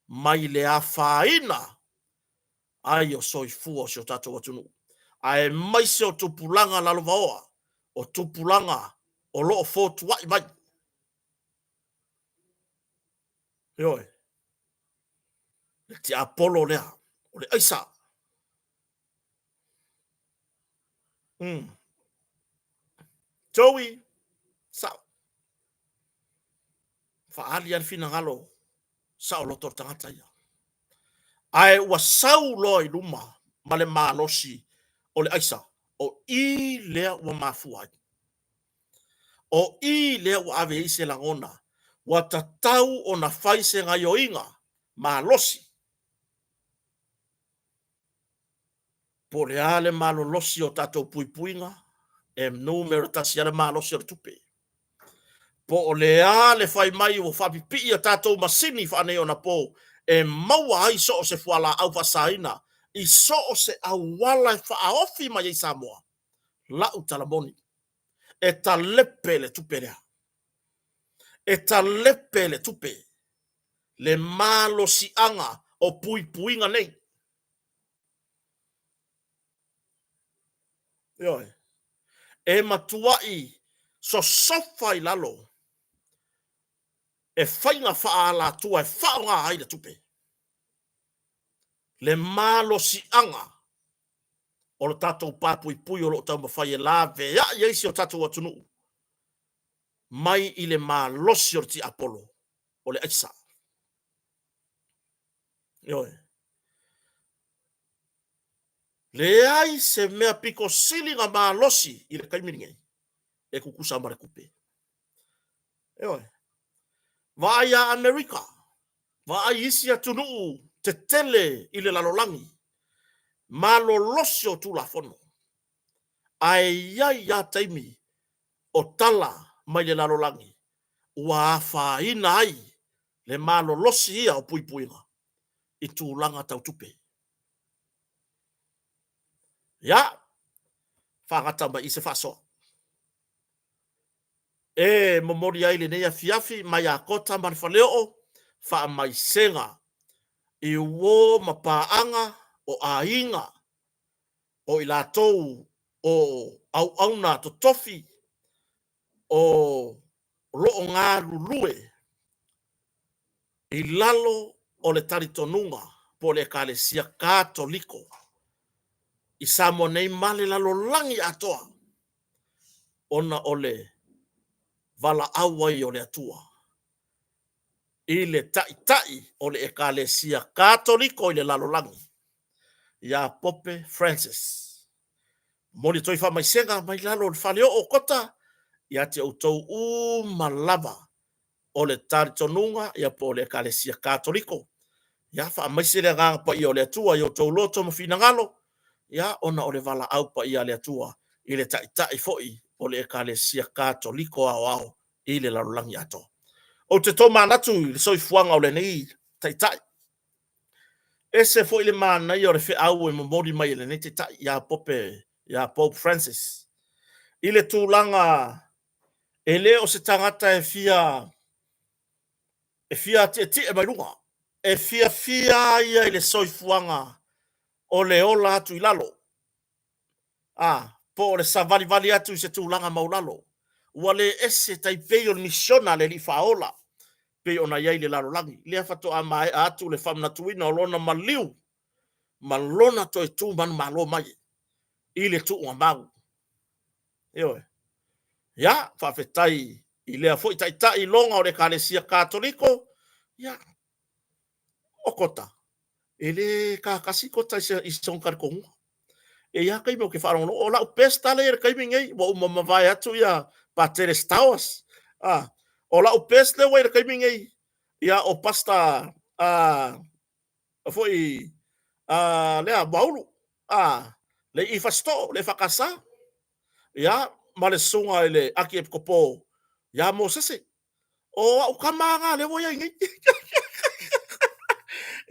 [SPEAKER 1] Mai le a whaina. Ai o soifua si o tatu atunu. Ai mai se o tupulanga lalo vaoa. O tupulanga o loo fotu wai mai. Ioi. Le ti Apollo lea. O le aisa. Joey. Sao. Faali al fina ngalo. Sao loto tangata ia. Ai ua sau loi luma. Male malosi. O le aisa. O i lea ua mafuai. O i lea ua ave ise langona. Ua tatau o na faise ngai o inga. Malosi. Po le ale malolosi o tatou puipuinga. E numero tasi ale malosi o tupe. Po o le ale fai mai o whapipi o tatou masini whanei o na po. E maua ai so o se fuala au fasaina. I so o se awala e whaaofi mai i Samoa. Lau talamoni. E ta lepe le tupe lea. E ta lepe le tupe. Le malo si anga o puipuinga nei. Ioi. E matuai so sofa i lalo. E whainga whaala tua e whaonga ai le tupe. Le malo si anga. O lo tatou papui pui o lo tau mawhai e lawe. Ya isi o tatou atunu. Mai i le malosi o ti Apollo. O le aisa. Ioi. Le ai se mea piko silinga malosi i le kaimiringai. E kukusa mare kupe. Ioi. Vai a Amerika. Vai isi atunu te tele i le lalolangi. Malo losio tu la fono. Ai ai ya taimi o tala mai le lalolangi. Ua fa ina ai le malo losi ia o puipuinga. I tu langa tau tupe. Ya. Whangata mai i se whaso. E momori ai le neia fiafi mai a kota manifaleo. Wha mai senga. I uo mapaanga o ainga. O i latou o au auna to tofi. O loo ngā lulue. I lalo o le taritonunga po le kalesia katoliko. I samo nei male lalo langi atoa. Ona ole vala awa i ole atua. I le tai o le kalesia katoliko i le lalo langi. Ia Pope Francis. Moni toi wha mai senga mai lalo le whaleo o kota. Ia te outou malava. O le taritonunga ia po le kalesia katoliko. Ia wha maise le ngā pa i o le atua i o tau loto mawhina ngalo. Ia ona o le vala au pa i a le atua i le tai foi o le kalesia katoliko ao i le lalulangi ato. O te tō manatu i le soifuanga o le nei tai. Ese foi le mana i o le whi au e mamori mai le nei tai ia Pope Francis. I le tūlanga e le o se tangata e fia te mai runga. E fia ia i le soifuanga o le ola atu i lalo. Po le savali atu i se tūlanga maulalo. wale ese taipei o misiona le li faola pe ona yai le larolangi le fato a mai atu le famna tuina lona maliu malona to tu man malo mai ile tu wa mau yo ya fa fetai ile foi tai longa o le kalesia katoliko ya okota ele ka kasiko tai i son karkong e ya kai mo ke fa o la pesta le kai mingai mo mo vai atu ya pateres tawas o la pesta we kai mingai ya o pasta foi le a baulu le i fasto le fakasa ya male sunga ile aki kopo ya mo sese o kamanga le wo ya ngi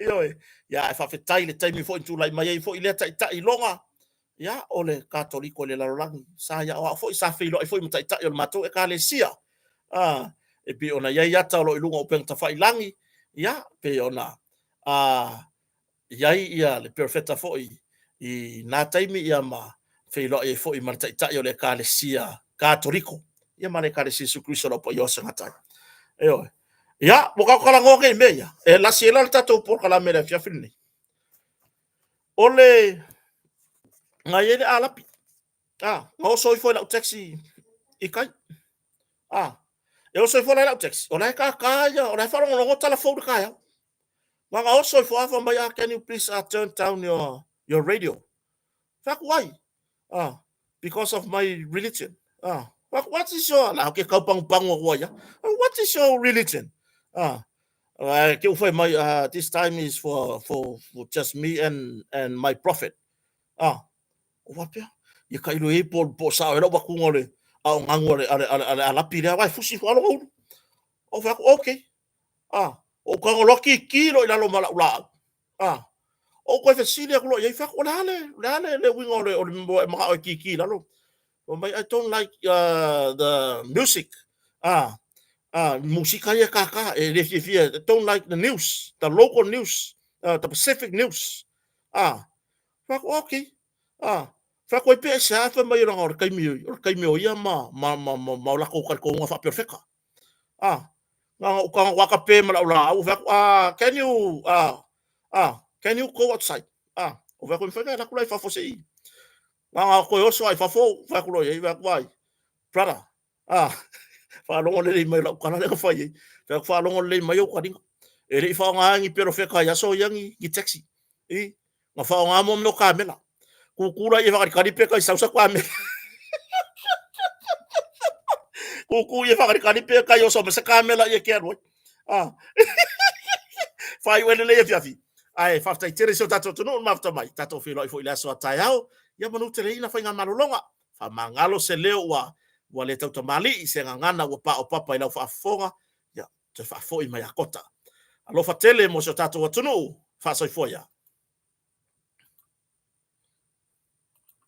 [SPEAKER 1] yo ya fa fetai le taimi fo tu lai mai fo ile tai longa ya ole katoliko le larolangi sa ya o fo sa filo fo mo tai o mato e kalesia e pe ona ya ta lo ilunga o penta fai langi ya pe ona yai ia le perfecta fo i na taimi ia ma filo e fo i ma tai o le kalesia katoliko ia ma le kalesia su kristo lo po yo sa ngatai yo ya mo ka kala ngoke meya e la siela tato por kala mera fia finni ole ngai ele alapi ngo so foi la taxi i kai eu so foi la taxi ona ka kaya ona fa ngo telefone kaya nga also for my can you please turn down your radio fuck why because of my religion what is your okay ka pang ya what is your religion this time is for just me and my prophet what ya ka ilo e po sa elo ba ku ngole ngangole ala pira wa fusi fo alo o fa okay o ka loki kilo ila lo mala ula o ko fa silia ko ye fa ko le wingo le o ma o ki la lo I don't like the music musika ya kaka if you don't like the news the local news the Pacific news fa okay fa ko pe sa fa mai ro kai mi ya ma la ko ko fa perfecta nga waka pe mala ula can you go outside o va ko fa na ko fa fo sei nga ko yo so ai fa fo fa ko ye va vai brother fa lo le mai la kana le fa ye fa lo le mai ko ding e le fa nga ngi pero fe ka ya so yangi gi taxi nga fa nga mo no kamela ku kura ye fa ka di pe ka sa kwa me ku ye fa ka di pe ka yo so me sa kamela ye ke ro fa yo le ye fiafi ai fa ta tere so tato no ma fa mai tato filo fo ila so tayao ya manu tere ina fa nga malolonga fa mangalo se leo wa le tau tamali i se ngana wa pa o papa ila fa fonga ya te fa fo i mai akota alo fa tele mo so tato wa tunu fa so fo ya